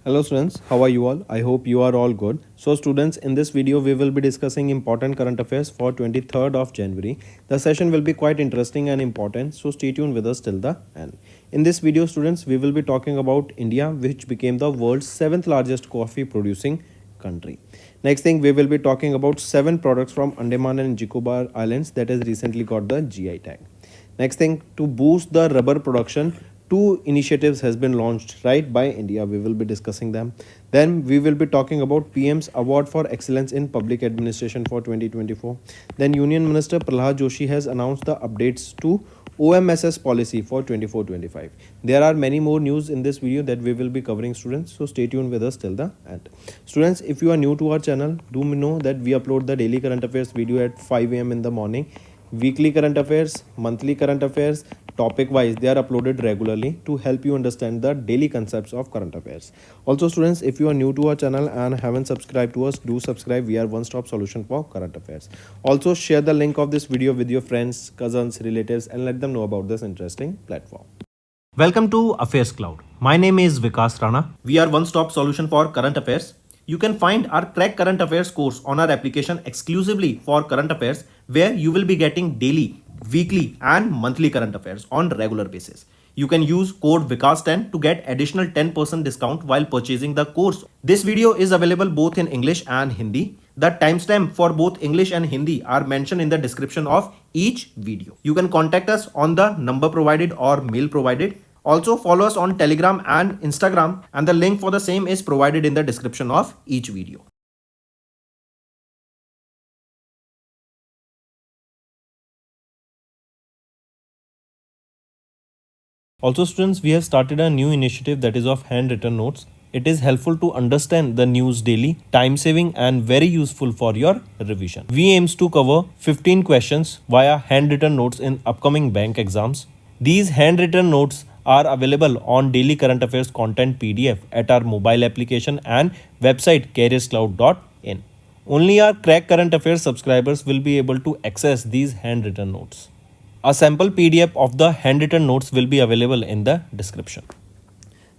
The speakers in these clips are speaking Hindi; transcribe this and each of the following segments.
Hello students, how are you all? I hope you are all good. So students, in this video we will be discussing important current affairs for 23rd of January. The session will be quite interesting and important, so stay tuned with us till the end. In this video students, we will be talking about India, which became the world's 7th largest coffee producing country. Next thing, we will be talking about 7 products from Andaman and Nicobar Islands that has recently got the GI tag. Next thing, to boost the rubber production, two initiatives has been launched right by India. We will be discussing them. Then we will be talking about PM's Award for Excellence in Public Administration for 2024. Then Union Minister Prahlad Joshi has announced the updates to OMSS policy for 24-25. There are many more news in this video that we will be covering students, so stay tuned with us till the end. Students, if you are new to our channel, do know that we upload the daily current affairs video at 5 a.m. in the morning. Weekly current affairs, monthly current affairs, topic wise, they are uploaded regularly to help you understand the daily concepts of current affairs. Also students, if you are new to our channel and haven't subscribed to us, do subscribe. We are one stop solution for current affairs. Also share the link of this video with your friends, cousins, relatives and let them know about this interesting platform. Welcome to Affairs Cloud. My name is Vikas Rana. We are one stop solution for current affairs. You can find our Crack Current Affairs course on our application exclusively for current affairs, where you will be getting daily, weekly and monthly current affairs on regular basis. You can use code VIKAS10 to get additional 10% discount while purchasing the course. This video is available both in English and Hindi. The timestamp for both English and Hindi are mentioned in the description of each video. You can contact us on the number provided or mail provided. Also follow us on Telegram and Instagram, and the link for the same is provided in the description of each video. Also students, we have started a new initiative that is of handwritten notes. It is helpful to understand the news daily, time saving and very useful for your revision. We aims to cover 15 questions via handwritten notes in upcoming bank exams. These handwritten notes are available on daily current affairs content PDF at our mobile application and website careerscloud.in. Only our Crack Current Affairs subscribers will be able to access these handwritten notes. A sample PDF of the handwritten notes will be available in the description.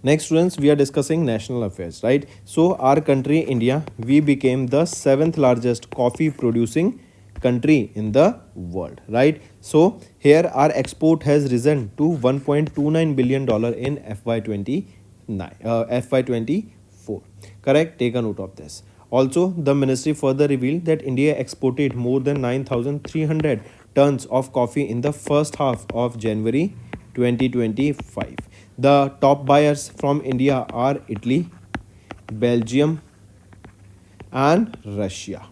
Next students, we are discussing national affairs, right? So our country India, we became the 7th largest coffee producing country in the world, right? So here our export has risen to $1.29 billion in FY24. Correct? Take a note of this. Also, the ministry further revealed that India exported more than 9,300 tons of coffee in the first half of January 2025. The top buyers from India are Italy, Belgium and Russia.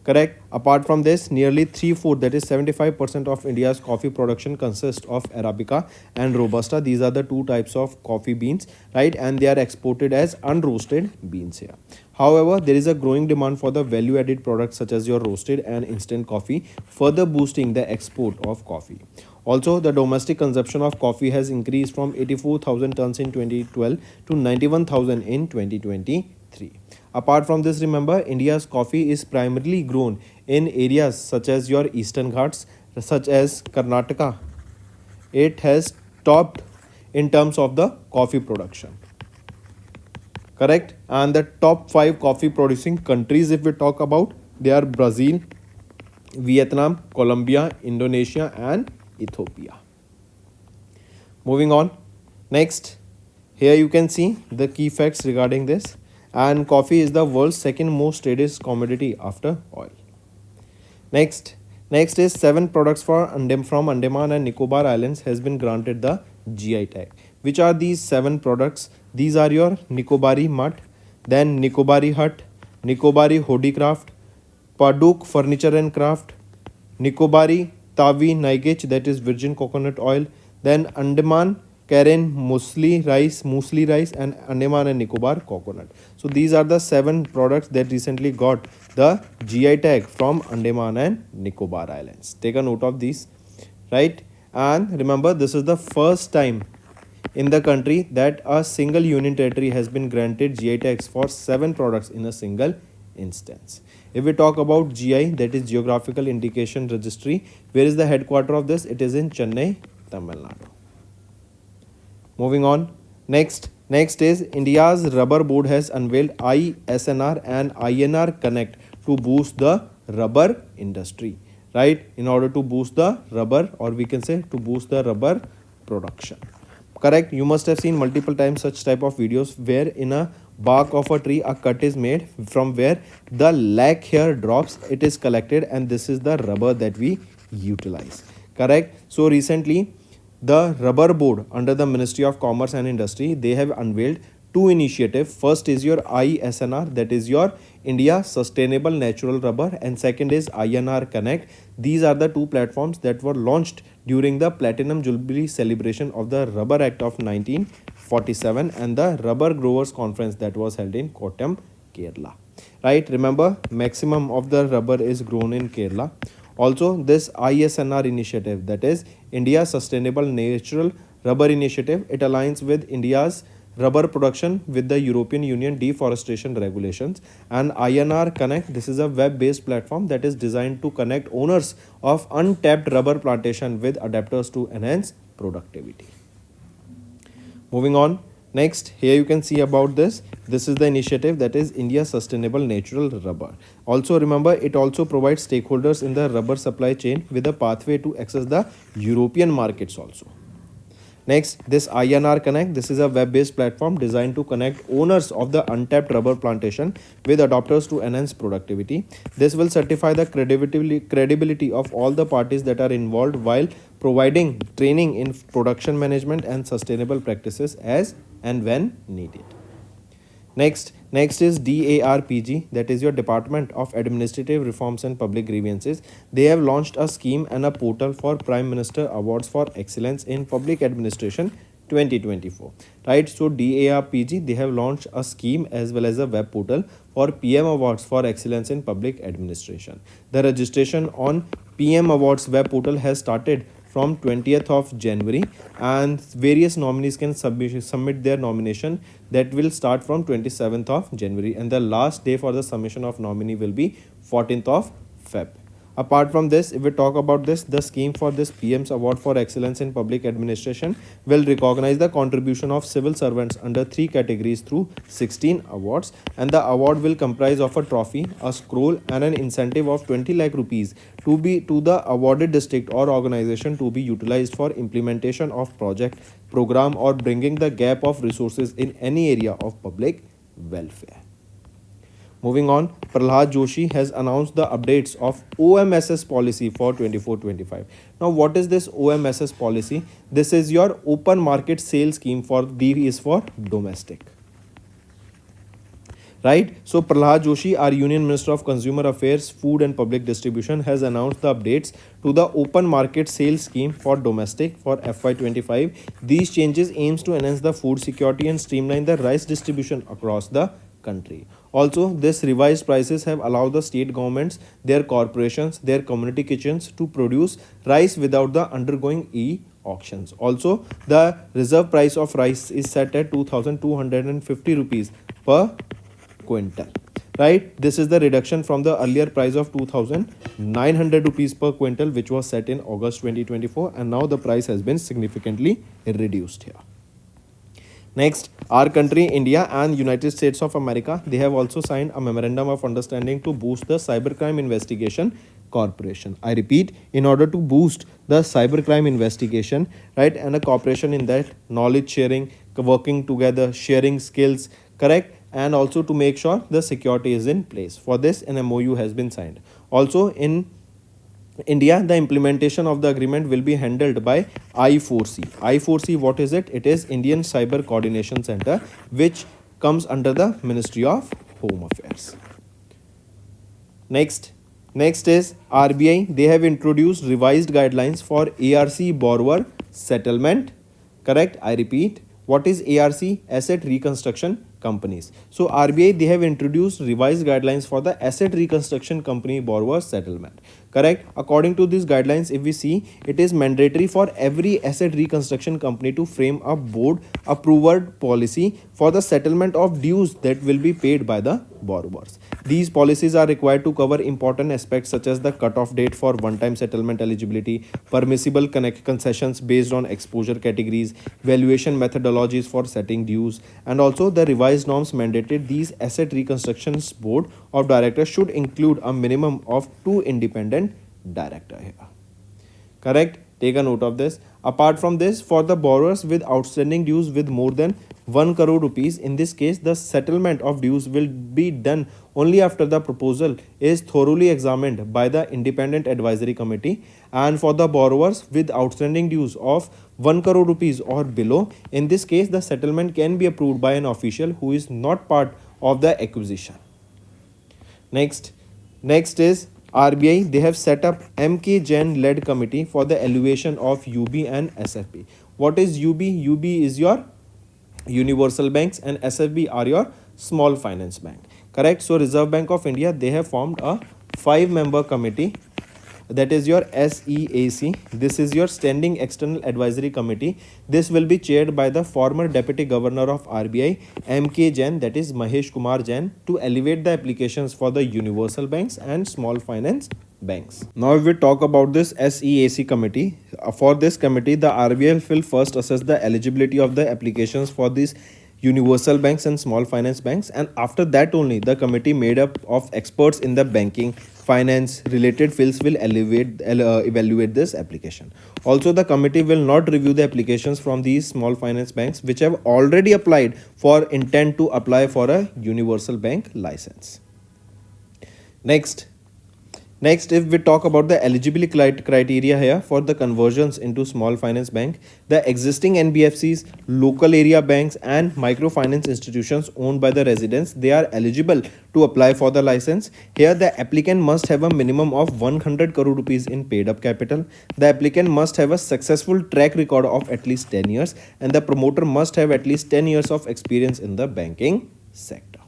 Correct. Apart from this, nearly 3/4, that is 75% of India's coffee production consists of Arabica and Robusta. These are the two types of coffee beans, right? And they are exported as unroasted beans here. However, there is a growing demand for the value-added products such as your roasted and instant coffee, further boosting the export of coffee. Also, the domestic consumption of coffee has increased from 84,000 tons in 2012 to 91,000 in 2023. Apart from this, remember, India's coffee is primarily grown in areas such as your Eastern Ghats, such as Karnataka. It has topped in terms of the coffee production. Correct? And the top 5 coffee producing countries, if we talk about, they are Brazil, Vietnam, Colombia, Indonesia and Ethiopia. Moving on. Next, here you can see the key facts regarding this. And coffee is the world's second most traded commodity after oil. Next is 7 products from Andaman and Nicobar Islands has been granted the GI tag. Which are these 7 products? These are your Nicobari mud, then Nicobari hut, Nicobari hodicraft, Paduk furniture and craft, Nicobari tavi naigich, that is virgin coconut oil, then Andaman Karen muesli rice and Andaman and Nicobar coconut. So these are the 7 products that recently got the GI tag from Andaman and Nicobar Islands. Take a note of these, right? And remember, this is the first time in the country that a single union territory has been granted GI tags for 7 products in a single instance. If we talk about GI, that is Geographical Indication Registry, where is the headquarter of this? It is in Chennai, Tamil Nadu. Moving on. Next, Next is India's rubber board has unveiled ISNR and INR Connect to boost the rubber industry, right? In order to boost the rubber, or we can say to boost the rubber production. Correct? You must have seen multiple times such type of videos where in a bark of a tree a cut is made from where the lac hair drops, it is collected, and this is the rubber that we utilize. Correct? So recently the rubber board under the Ministry of Commerce and Industry, they have unveiled two initiatives. First is your ISNR, that is your India Sustainable Natural Rubber, and second is INR Connect. These are the two platforms that were launched during the Platinum Jubilee celebration of the Rubber Act of 1947 and the Rubber Growers Conference that was held in Kottayam, Kerala. Right? Remember, maximum of the rubber is grown in Kerala. Also, this ISNR initiative, that is India Sustainable Natural Rubber Initiative, it aligns with India's rubber production with the European Union deforestation regulations. And INR Connect, this is a web-based platform that is designed to connect owners of untapped rubber plantation with adapters to enhance productivity. Moving on. Next, here you can see about this. This is the initiative, that is India Sustainable Natural Rubber. Also remember, it also provides stakeholders in the rubber supply chain with a pathway to access the European markets also. Next, this INR Connect, this is a web-based platform designed to connect owners of the untapped rubber plantation with adopters to enhance productivity. This will certify the credibility of all the parties that are involved while providing training in production management and sustainable practices as and when needed. Next is DARPG, that is your Department of Administrative Reforms and Public Grievances. They have launched a scheme and a portal for Prime Minister Awards for Excellence in Public Administration 2024. Right? So DARPG, they have launched a scheme as well as a web portal for PM Awards for Excellence in Public Administration. The registration on PM Awards web portal has started from 20th of January, and various nominees can submit their nomination. That will start from 27th of January, and the last day for the submission of nominee will be 14th of Feb. Apart from this, if we talk about this, the scheme for this PM's Award for Excellence in Public Administration will recognize the contribution of civil servants under 3 categories through 16 awards, and the award will comprise of a trophy, a scroll, and an incentive of 20 lakh rupees to the awarded district or organization to be utilized for implementation of project, program, or bringing the gap of resources in any area of public welfare. Moving on, Prahlad Joshi has announced the updates of OMSS policy for 24-25. Now, what is this OMSS policy? This is your open market sales scheme. For D is for domestic. Right? So, Prahlad Joshi, our Union Minister of Consumer Affairs, Food and Public Distribution, has announced the updates to the open market sales scheme for domestic for FY25. These changes aims to enhance the food security and streamline the rice distribution across the country. Also, this revised prices have allowed the state governments, their corporations, their community kitchens to produce rice without the undergoing e-auctions. Also, the reserve price of rice is set at 2,250 rupees per quintal. Right? This is the reduction from the earlier price of 2,900 rupees per quintal, which was set in August 2024, and now the price has been significantly reduced here. Next, our country, India and United States of America, they have also signed a memorandum of understanding to boost the Cybercrime Investigation Corporation. I repeat, in order to boost the cybercrime investigation, right, and a cooperation in that, knowledge sharing, working together, sharing skills, correct, and also to make sure the security is in place. For this, an MOU has been signed. Also, in India, the implementation of the agreement will be handled by I4C. I4C, what is it? It is Indian Cyber Coordination Center, which comes under the Ministry of Home Affairs. Next is RBI. They have introduced revised guidelines for ARC borrower settlement. Correct? I repeat. What is ARC? Asset Reconstruction Companies. So RBI, they have introduced revised guidelines for the asset reconstruction company borrower settlement. Correct? According to these guidelines, if we see, it is mandatory for every asset reconstruction company to frame a board approved policy for the settlement of dues that will be paid by the borrowers. These policies are required to cover important aspects such as the cutoff date for one-time settlement eligibility, permissible concessions based on exposure categories, valuation methodologies for setting dues, and also the revised norms mandated these asset reconstructions board of directors should include a minimum of 2 independent directors here. Correct? Take a note of this. Apart from this, for the borrowers with outstanding dues with more than 1 crore rupees, in this case, the settlement of dues will be done only after the proposal is thoroughly examined by the independent advisory committee. And for the borrowers with outstanding dues of 1 crore rupees or below, in this case, the settlement can be approved by an official who is not part of the acquisition. Next is RBI. They have set up MK Jain led committee for the evaluation of UB and SFB. What is UB? UB is your universal banks and SFB are your small finance bank. Correct? So Reserve Bank of India, they have formed a 5-member committee, that is your SEAC. This is your Standing External Advisory Committee. This will be chaired by the former Deputy Governor of RBI, MK Jain, that is Mahesh Kumar Jain, to elevate the applications for the universal banks and small finance banks. Now, if we talk about this SEAC committee, for this committee, the RBI will first assess the eligibility of the applications for these universal banks and small finance banks, and after that only the committee made up of experts in the banking, finance related fields will evaluate this application. Also, the committee will not review the applications from these small finance banks which have already applied for intent to apply for a universal bank license. Next, if we talk about the eligibility criteria here for the conversions into small finance bank, the existing NBFCs, local area banks and microfinance institutions owned by the residents, they are eligible to apply for the license. Here the applicant must have a minimum of 100 crore rupees in paid up capital. The applicant must have a successful track record of at least 10 years and the promoter must have at least 10 years of experience in the banking sector.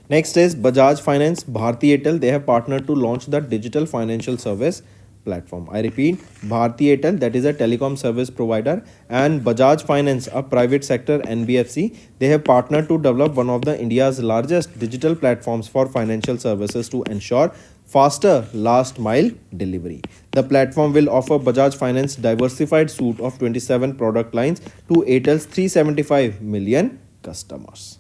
Next is Bajaj Finance, Bharti Airtel. They have partnered to launch the digital financial service platform. I repeat, Bharti Airtel, that is a telecom service provider, and Bajaj Finance, a private sector NBFC, they have partnered to develop one of the India's largest digital platforms for financial services to ensure faster last mile delivery. The platform will offer Bajaj Finance diversified suite of 27 product lines to Airtel's 375 million customers.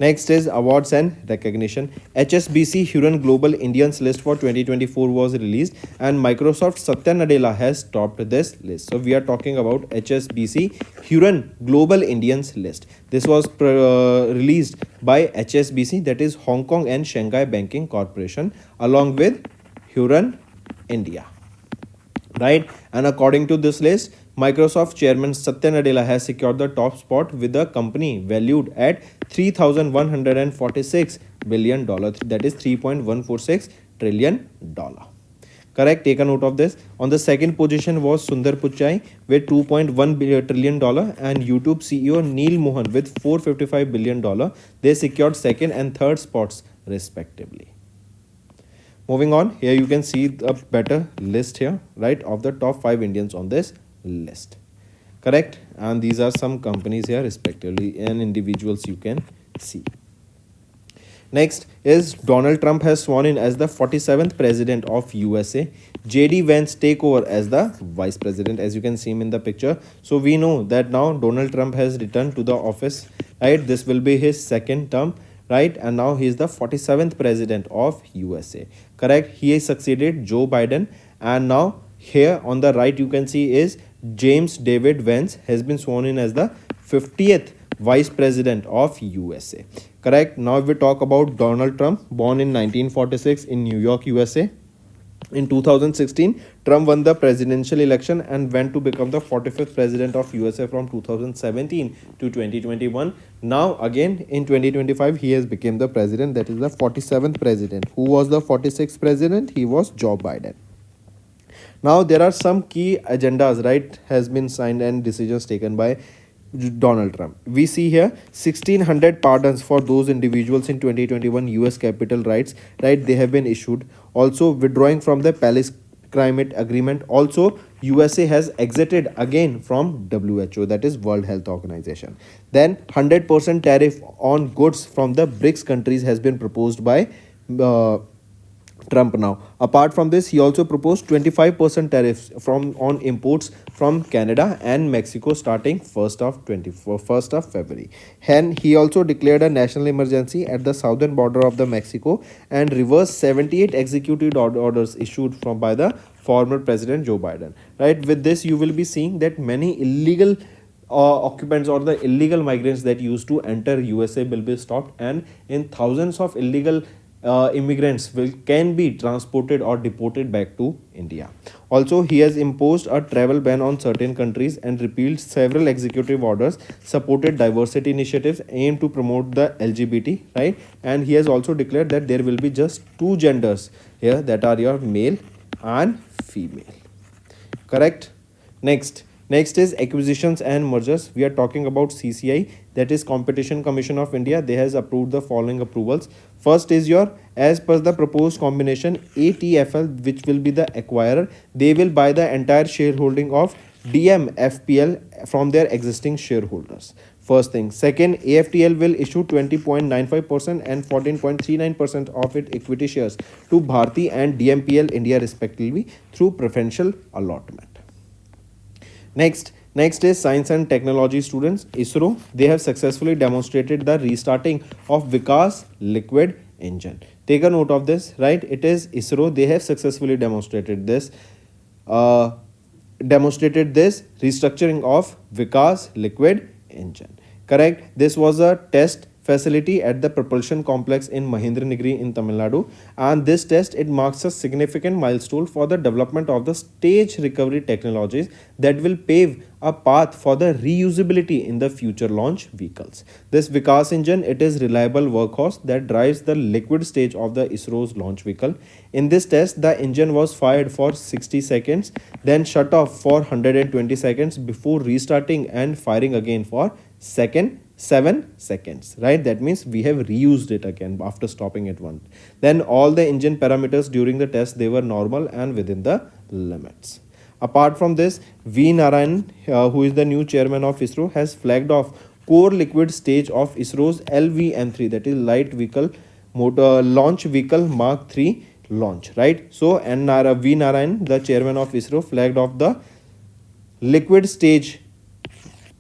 Next is awards and recognition. HSBC Hurun Global Indians list for 2024 was released and Microsoft Satya Nadella has topped this list. So we are talking about HSBC Hurun Global Indians list. This was released by HSBC, that is Hong Kong and Shanghai Banking Corporation, along with Hurun India. Right? And according to this list, Microsoft chairman Satya Nadella has secured the top spot with the company valued at $3,146 billion, that is $3.146 trillion. Correct? Take a note of this. On the second position was Sundar Pichai with $2.1 trillion and YouTube CEO Neil Mohan with $455 billion. They secured second and third spots respectively. Moving on, here you can see a better list here, right, of the top 5 Indians on this list. Correct? And these are some companies here respectively and individuals you can see. Next is Donald Trump has sworn in as the 47th president of USA. JD Vance take over as the vice president, as you can see him in the picture. So we know that now Donald Trump has returned to the office, right? This will be his second term, right? And now he is the 47th president of USA. Correct? He has succeeded Joe Biden. And now here on the right you can see is James David Vance has been sworn in as the 50th vice president of USA. Correct? Now if we talk about Donald Trump, born in 1946 in New York, USA. In 2016, Trump won the presidential election and went to become the 45th president of USA from 2017 to 2021. Now again in 2025, he has become the president, that is the 47th president. Who was the 46th president? He was Joe Biden. Now there are some key agendas, right, has been signed and decisions taken by Donald Trump. We see here 1600 pardons for those individuals in 2021 US capital rights, right, they have been issued. Also withdrawing from the climate agreement. Also, USA has exited again from WHO, that is World Health Organization. Then 100% tariff on goods from the BRICS countries has been proposed by uh, Trump now. Apart from this, he also proposed 25% tariffs from on imports from Canada and Mexico starting 1st of February. And he also declared a national emergency at the southern border of the Mexico and reversed 78 executive orders issued from by the former President Joe Biden. Right, with this you will be seeing that many illegal occupants or the illegal migrants that used to enter USA will be stopped, and in thousands of illegal immigrants will can be transported or deported back to India. Also, he has imposed a travel ban on certain countries and repealed several executive orders, supported diversity initiatives aimed to promote the LGBT, right? And he has also declared that there will be just two genders here, that are your male and female. Correct? Next is acquisitions and mergers. We are talking about CCI, that is Competition Commission of India. They has approved the following approvals. First is your, as per the proposed combination, ATFL, which will be the acquirer, they will buy the entire shareholding of DMFPL from their existing shareholders. First thing. Second, AFTL will issue 20.95% and 14.39% of its equity shares to Bharti and DMPL India respectively through preferential allotment. Next is science and technology students. ISRO, they have successfully demonstrated the restarting of Vikas liquid engine. Take a note of this, right? It is ISRO, they have successfully demonstrated this restructuring of Vikas liquid engine. Correct? This was a test facility at the propulsion complex in Mahendragiri in Tamil Nadu, and this test, it marks a significant milestone for the development of the stage recovery technologies that will pave a path for the reusability in the future launch vehicles. This Vikas engine, it is reliable workhorse that drives the liquid stage of the ISRO's launch vehicle. In this test, the engine was fired for 60 seconds, then shut off for 120 seconds before restarting and firing again for 7 seconds, right? That means we have reused it again after stopping it once. Then all the engine parameters during the test, they were normal and within the limits. Apart from this, V Narayan, who is the new chairman of ISRO, has flagged off core liquid stage of ISRO's LVM3, that is light vehicle motor launch vehicle Mark 3 launch, right? So and V Narayan, the chairman of ISRO, flagged off the liquid stage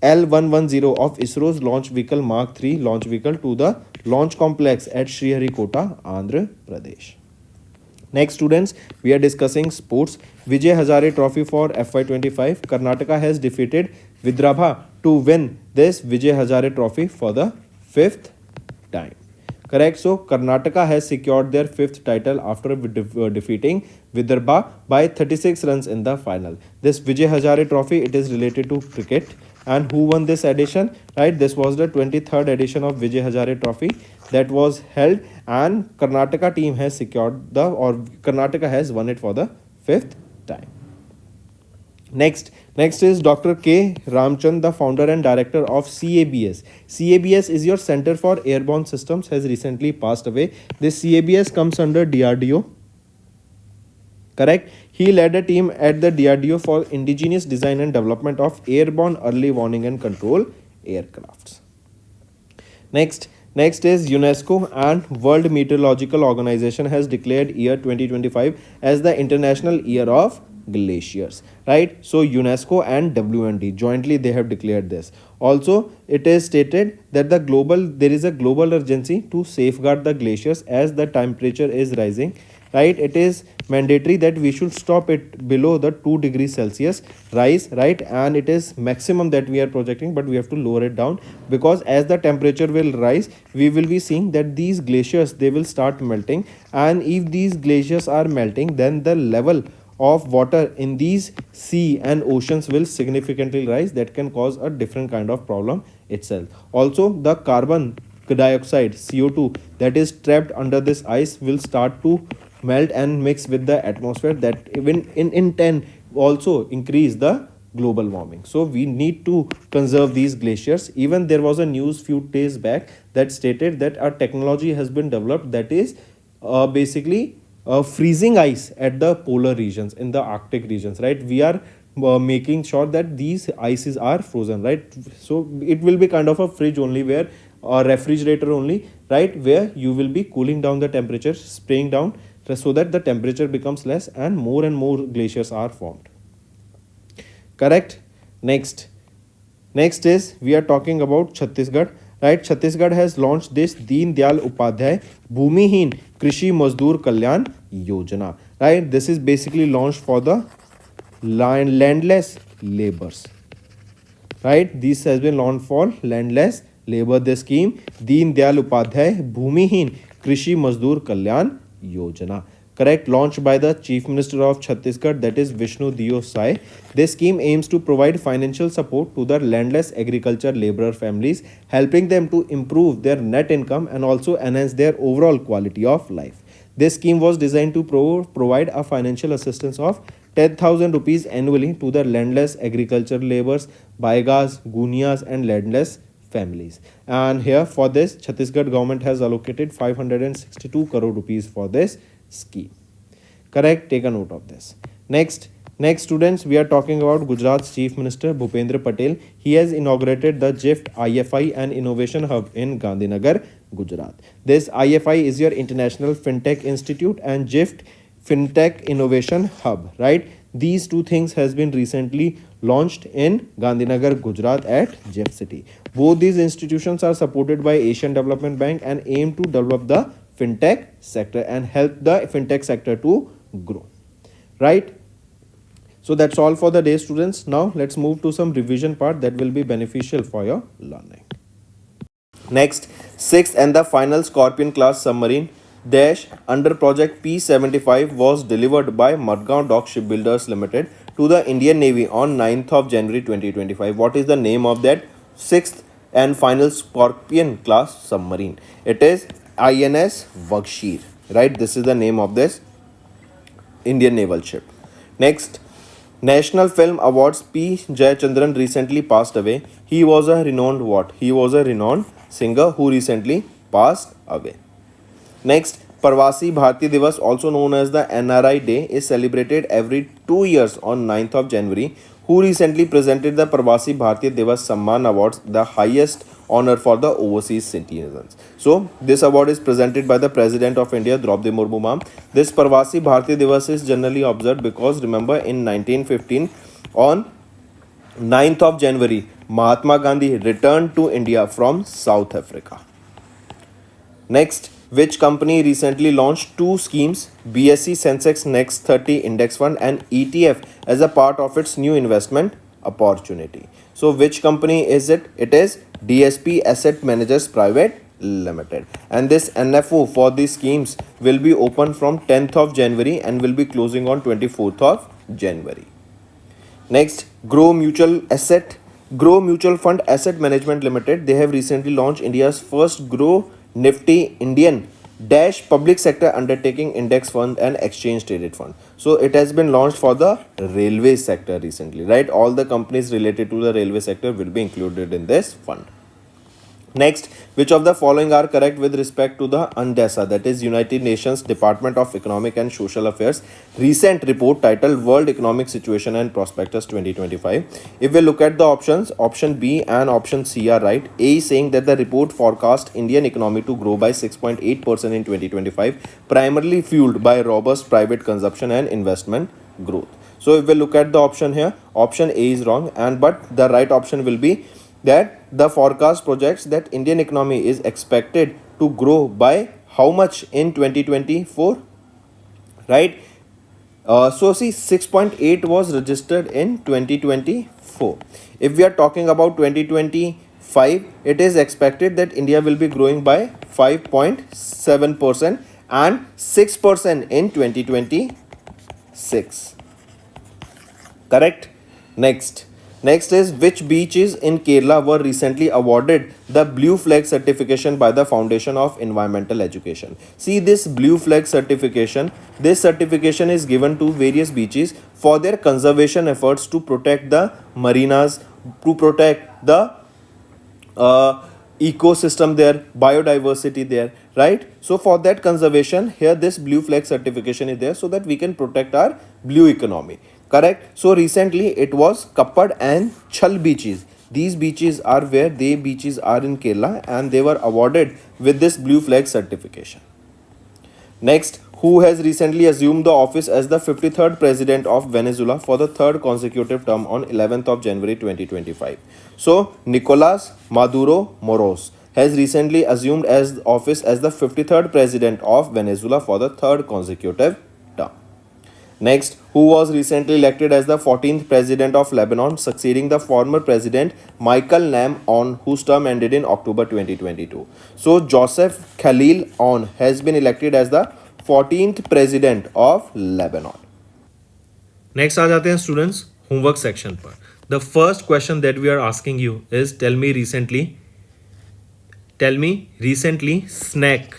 L110 of ISRO's launch vehicle Mark 3 launch vehicle to the launch complex at Sriharikota, Andhra Pradesh. Next, students, we are discussing sports. Vijay Hazare Trophy for FY25. Karnataka has defeated Vidarbha to win this Vijay Hazare Trophy for the fifth time. Correct. So Karnataka has secured their fifth title after defeating Vidarbha by 36 runs in the final. This Vijay Hazare Trophy, it is related to cricket. And who won this edition? Right, this was the 23rd edition of Vijay Hazare Trophy that was held, and Karnataka team has secured Karnataka has won it for the fifth time. Next is Dr. K. Ramchand, the founder and director of CABS. CABS is your Center for Airborne Systems, has recently passed away. This CABS comes under DRDO. Correct? He led a team at the DRDO for indigenous design and development of airborne early warning and control aircrafts. Next is UNESCO and World Meteorological Organization has declared year 2025 as the International Year of Glaciers, right? So UNESCO and WMD jointly, they have declared this. Also, it is stated that there is a global urgency to safeguard the glaciers as the temperature is rising, right? It is mandatory that we should stop it below the 2 degrees Celsius rise, right? And it is maximum that we are projecting, but we have to lower it down, because as the temperature will rise, we will be seeing that these glaciers, they will start melting, and if these glaciers are melting, then the level of water in these sea and oceans will significantly rise. That can cause a different kind of problem itself. Also, the carbon dioxide CO2 that is trapped under this ice will start to melt and mix with the atmosphere, that even in 10 also increase the global warming. So we need to conserve these glaciers. Even there was a news few days back that stated that our technology has been developed that is basically freezing ice at the polar regions, in the Arctic regions, right? We are making sure that these ices are frozen, right? So it will be kind of a fridge only, where or refrigerator only, right, where you will be cooling down the temperature, spraying down, so that the temperature becomes less and more glaciers are formed. Correct. Next is we are talking about Chhattisgarh, right? Chhattisgarh has launched this Deen Dayal Upadhyay Bhumihin Krishi Mazdoor Kalyan Yojana, right? This is basically launched for the landless laborers, right? This has been launched for landless labor. The scheme Deen Dayal Upadhyay Bhumihin Krishi Mazdoor Kalyan Yojana, correct, launched by the Chief Minister of Chhattisgarh, that is Vishnu Dio Sai. This scheme aims to provide financial support to the landless agriculture laborer families, helping them to improve their net income and also enhance their overall quality of life. This scheme was designed to provide a financial assistance of 10,000 rupees annually to the landless agriculture laborers, Baigas, Gunias, and landless families. And here for this, Chhattisgarh government has allocated 562 crore rupees for this scheme. Correct, take a note of this. Next students, we are talking about Gujarat's Chief Minister Bhupendra Patel. He has inaugurated the GIFT IFI and Innovation Hub in Gandhinagar, Gujarat. This IFI is your International FinTech Institute and GIFT FinTech Innovation Hub, right? These two things has been recently launched in Gandhinagar, Gujarat at GIFT City. Both these institutions are supported by Asian Development Bank and aim to develop the fintech sector and help the fintech sector to grow, right? So that's all for the day, students. Now let's move to some revision part that will be beneficial for your learning. Next, sixth and the final Scorpion class submarine Dash under project P75 was delivered by Madgaon Dock Shipbuilders Limited to the Indian Navy on 9th of January 2025. What is the name of that sixth and final Scorpion class submarine? It is INS Vagsheer, right? This is the name of this Indian naval ship. Next, National Film Awards P. Jayachandran recently passed away. He was a renowned what? He was a renowned singer who recently passed away. Next, Parvasi Bharati Divas, also known as the NRI Day, is celebrated every 2 years on 9th of January. Who recently presented the Parvasi Bharati Divas Samman Awards, the highest honor for the overseas citizens. So, this award is presented by the President of India, Draupadi Murmu ma'am. This Parvasi Bharati Divas is generally observed because remember in 1915 on 9th of January, Mahatma Gandhi returned to India from South Africa. Next, which company recently launched two schemes, BSE Sensex Next 30 Index Fund and ETF as a part of its new investment opportunity? So, which company is it? It is DSP Asset Managers Private Limited. And this NFO for these schemes will be open from 10th of January and will be closing on 24th of January. Next, Grow Mutual Fund Asset Management Limited. They have recently launched India's first Grow Nifty Indian Dash Public Sector Undertaking Index Fund and Exchange Traded Fund. So it has been launched for the railway sector recently, right? All the companies related to the railway sector will be included in this fund. Next, which of the following are correct with respect to the UNDESA, that is United Nations Department of Economic and Social Affairs recent report titled World Economic Situation and Prospectus 2025? If we look at the options, option B and option C are right. A is saying that the report forecast Indian economy to grow by 6.8% in 2025, primarily fueled by robust private consumption and investment growth. So if we look at the option here, option A is wrong, but the right option will be that the forecast projects that Indian economy is expected to grow by how much in 2024, right? So see, 6.8 was registered in 2024. If we are talking about 2025, it is expected that India will be growing by 5.7% and 6% in 2026. Correct? Next is which beaches in Kerala were recently awarded the Blue Flag certification by the Foundation of Environmental Education? See, this Blue Flag certification, this certification is given to various beaches for their conservation efforts to protect the marinas, to protect the ecosystem there, biodiversity there, right? So for that conservation, here this blue flag certification is there so that we can protect our blue economy, correct? So recently it was Kappad and Chal beaches. These beaches are where they beaches are in Kerala, and they were awarded with this blue flag certification. Next, who has recently assumed the office as the 53rd president of Venezuela for the third consecutive term on 11th of January 2025. So, Nicolas Maduro Moros has recently assumed as office as the 53rd president of Venezuela for the third consecutive term. Next, who was recently elected as the 14th president of Lebanon, succeeding the former president Michael Nam On, whose term ended in October 2022. So, Joseph Khalil On has been elected as the 14th president of Lebanon. Next आ जाते हैं स्टूडेंट्स होमवर्क सेक्शन पर. The first question that we are asking you is tell me recently snack.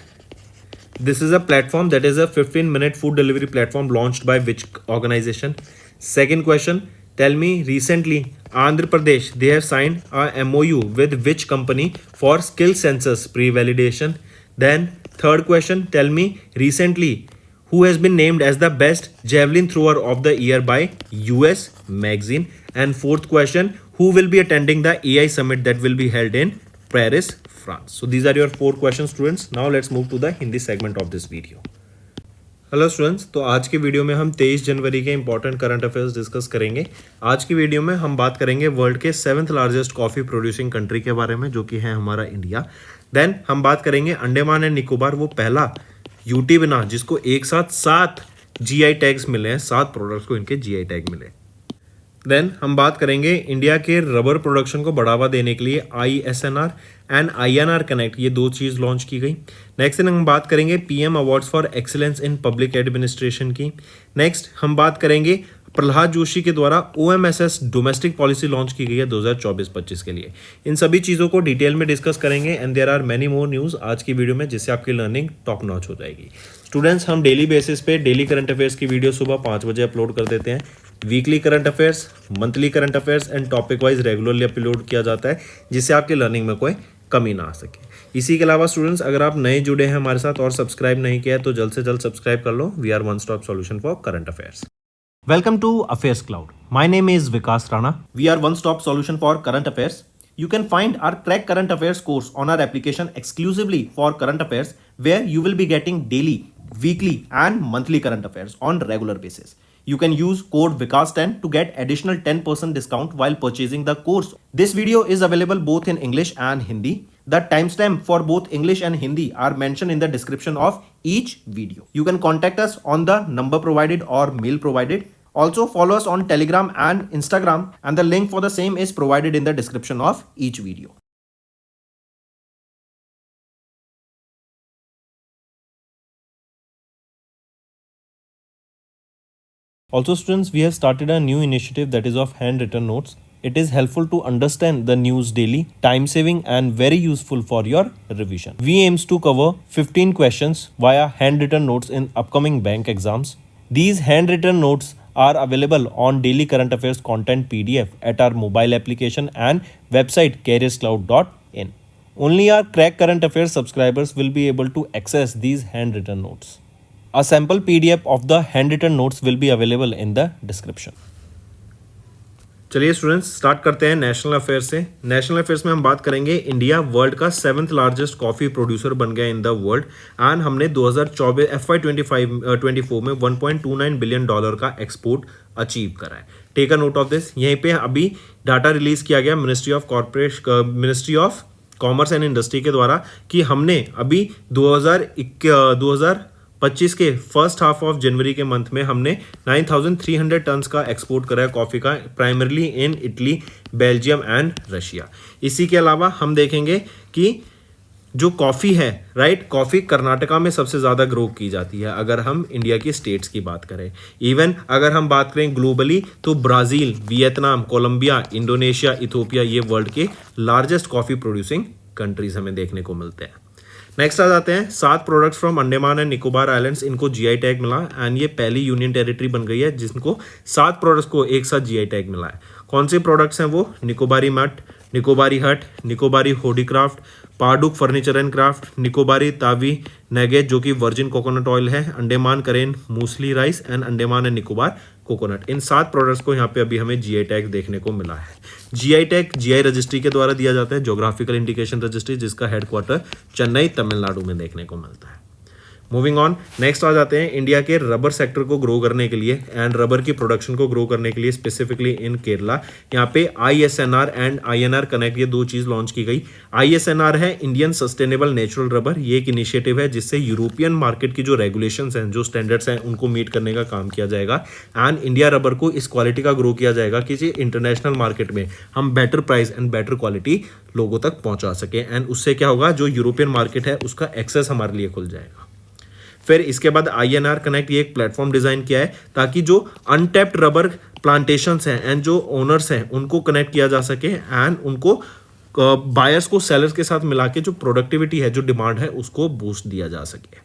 This is a platform that is a 15-minute food delivery platform launched by which organization? Second question, tell me recently Andhra Pradesh, they have signed a MOU with which company for skill census pre-validation? Then third question, tell me recently who has been named as the best javelin thrower of the year by US magazine? And fourth question, who will be attending the AI summit that will be held in Paris, France? So these are your 4 questions, students. Now let's move to the Hindi segment of this video. Hello students, तो आज के वीडियो में हम 23 जनवरी के इंपॉर्टेंट करंट अफेयर्स डिस्कस करेंगे. आज की वीडियो में हम बात करेंगे वर्ल्ड के 7th largest coffee producing country के बारे में, जो कि है हमारा इंडिया. देन हम बात करेंगे अंडमान एंड निकोबार, वो पहला यूटी बिना जिसको एक साथ 7 जीआई टैग्स मिले हैं, 7 प्रोडक्ट्स को इनके जीआई टैग मिले. देन हम बात करेंगे इंडिया के रबर प्रोडक्शन को बढ़ावा देने के लिए ISNR एंड INR कनेक्ट, ये 2 चीज़ लॉन्च की गई. नेक्स्ट हम बात करेंगे PM awards for excellence in public administration की. नेक्स्ट हम बात करेंगे प्रहलाद जोशी के द्वारा OMSS डोमेस्टिक पॉलिसी लॉन्च की गई है 2024-25 के लिए. इन सभी चीज़ों को डिटेल में डिस्कस करेंगे and there are many more news आज की वीडियो में, जिससे आपकी लर्निंग टॉप नॉच हो जाएगी. स्टूडेंट्स, हम डेली बेसिस पे डेली करंट अफेयर्स की वीडियो सुबह 5 बजे अपलोड कर देते हैं. Weekly current affairs, monthly current affairs and topic wise regularly upload किया जाता है, जिससे आपकी लर्निंग में कोई कमी ना आ सके. इसी के अलावा स्टूडेंट्स, अगर आप नए जुड़े हैं हमारे साथ और सब्सक्राइब नहीं किया है तो जल्द से जल्द सब्सक्राइब कर लो. We are one stop solution for current affairs. Welcome to Affairs Cloud. My name is Vikas Rana. We are one-stop solution for current affairs. You can find our Crack Current Affairs course on our application exclusively for current affairs, where you will be getting daily, weekly and monthly current affairs on regular basis. You can use code VIKAS10 to get additional 10% discount while purchasing the course. This video is available both in English and Hindi. The timestamp for both English and Hindi are mentioned in the description of each video. You can contact us on the number provided or mail provided. Also follow us on Telegram and Instagram, and the link for the same is provided in the description of each video. Also students, we have started a new initiative that is of handwritten notes. It is helpful to understand the news daily, time saving and very useful for your revision. We aims to cover 15 questions via handwritten notes in upcoming bank exams. These handwritten notes are available on daily current affairs content PDF at our mobile application and website careerscloud.in. Only our Crack Current Affairs subscribers will be able to access these handwritten notes. A sample PDF of the handwritten notes will be available in the description. चलिए स्टूडेंट्स, स्टार्ट करते हैं नेशनल अफेयर से. नेशनल अफेयर्स में हम बात करेंगे इंडिया वर्ल्ड का 7th लार्जेस्ट कॉफ़ी प्रोड्यूसर बन गया इन द वर्ल्ड, एंड हमने 2024 FY24 में $1.29 बिलियन का एक्सपोर्ट अचीव करा है. Take a note of this. यहीं पे अभी डाटा रिलीज किया गया ministry of commerce and industry के द्वारा कि हमने अभी 2025 के फर्स्ट हाफ ऑफ जनवरी के मंथ में हमने 9,300 टन्स का एक्सपोर्ट करा है कॉफ़ी का, primarily in Italy, Belgium and Russia. इसी के अलावा हम देखेंगे कि जो कॉफ़ी है, राइट, कॉफ़ी कर्नाटका में सबसे ज़्यादा ग्रो की जाती है अगर हम इंडिया की स्टेट्स की बात करें. इवन अगर हम बात करें ग्लोबली तो Brazil, Vietnam, Colombia, Indonesia, Ethiopia, ये वर्ल्ड के लार्जेस्ट कॉफ़ी प्रोड्यूसिंग कंट्रीज हमें देखने को मिलते हैं. नेक्स्ट आ जाते हैं 7 products from Andaman and Nicobar islands, इनको जीआई टैग मिला एंड ये पहली यूनियन टेरिटरी बन गई है जिनको 7 प्रोडक्ट्स को एक साथ जीआई टैग मिला है. कौन से प्रोडक्ट्स हैं वो? निकोबारी मैट, निकोबारी हट, निकोबारी होडीक्राफ्ट, padauk furniture and craft, Nicobari तावी नेगेज जो कि वर्जिन कोकोनट ऑयल है, Andaman Karen Musley rice and Andaman and Nicobar coconut. इन 7 प्रोडक्ट्स को यहाँ पे अभी हमें जीआई टैग देखने को मिला है। जीआई टैग जीआई रजिस्ट्री के द्वारा दिया जाता है, ज्योग्राफिकल इंडिकेशन रजिस्ट्री, जिसका हेडक्वार्टर चेन्नई तमिलनाडु में देखने को मिलता है। मूविंग ऑन, नेक्स्ट आ जाते हैं इंडिया के रबर सेक्टर को ग्रो करने के लिए एंड रबर की प्रोडक्शन को ग्रो करने के लिए स्पेसिफिकली इन केरला। यहाँ पे ISNR एंड INR कनेक्ट ये 2 चीज़ लॉन्च की गई। ISNR है इंडियन सस्टेनेबल नेचुरल रबर, ये एक इनिशिएटिव है जिससे यूरोपियन मार्केट की जो रेगुलेशंस हैं, जो स्टैंडर्ड्स हैं, उनको मीट करने का काम किया जाएगा एंड इंडिया रबर को इस क्वालिटी का ग्रो किया जाएगा कि इंटरनेशनल मार्केट में हम better price and better quality लोगों तक पहुंचा सकें एंड उससे क्या होगा, जो यूरोपियन मार्केट है उसका एक्सेस हमारे लिए खुल जाएगा। फिर इसके बाद INR कनेक्ट ये एक प्लेटफॉर्म डिजाइन किया है ताकि जो अनटैप्ड रबर प्लांटेशंस हैं एंड जो ओनर्स हैं उनको कनेक्ट किया जा सके एंड उनको बायर्स को सेलर्स के साथ मिला के जो प्रोडक्टिविटी है, जो डिमांड है, उसको बूस्ट दिया जा सके।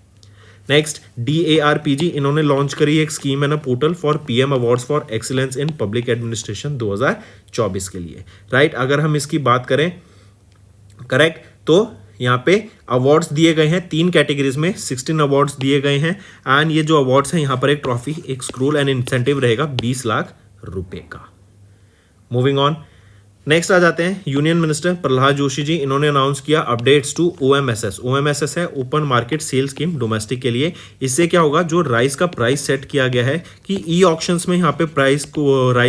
नेक्स्ट DARPG इन्होंने लॉन्च करी एक scheme and portal for PM awards for excellence in public administration 2024 के लिए, राइट। अगर हम इसकी बात करें करेक्ट, तो यहाँ पे अवार्ड्स दिए गए हैं 3 कैटेगरीज में, 16 अवार्ड्स दिए गए हैं एंड ये जो अवार्ड्स हैं यहाँ पर एक ट्रॉफी, एक स्क्रोल एंड इंसेंटिव रहेगा 20 लाख रुपए का। मूविंग ऑन, नेक्स्ट आ जाते हैं यूनियन मिनिस्टर प्रहलाद जोशी जी, इन्होंने अनाउंस किया अपडेट्स टू OMSS। OMSS है open market sale scheme domestic के लिए। इससे क्या होगा, जो राइस का प्राइस सेट किया गया है कि ऑक्शंस में यहाँ पे राइस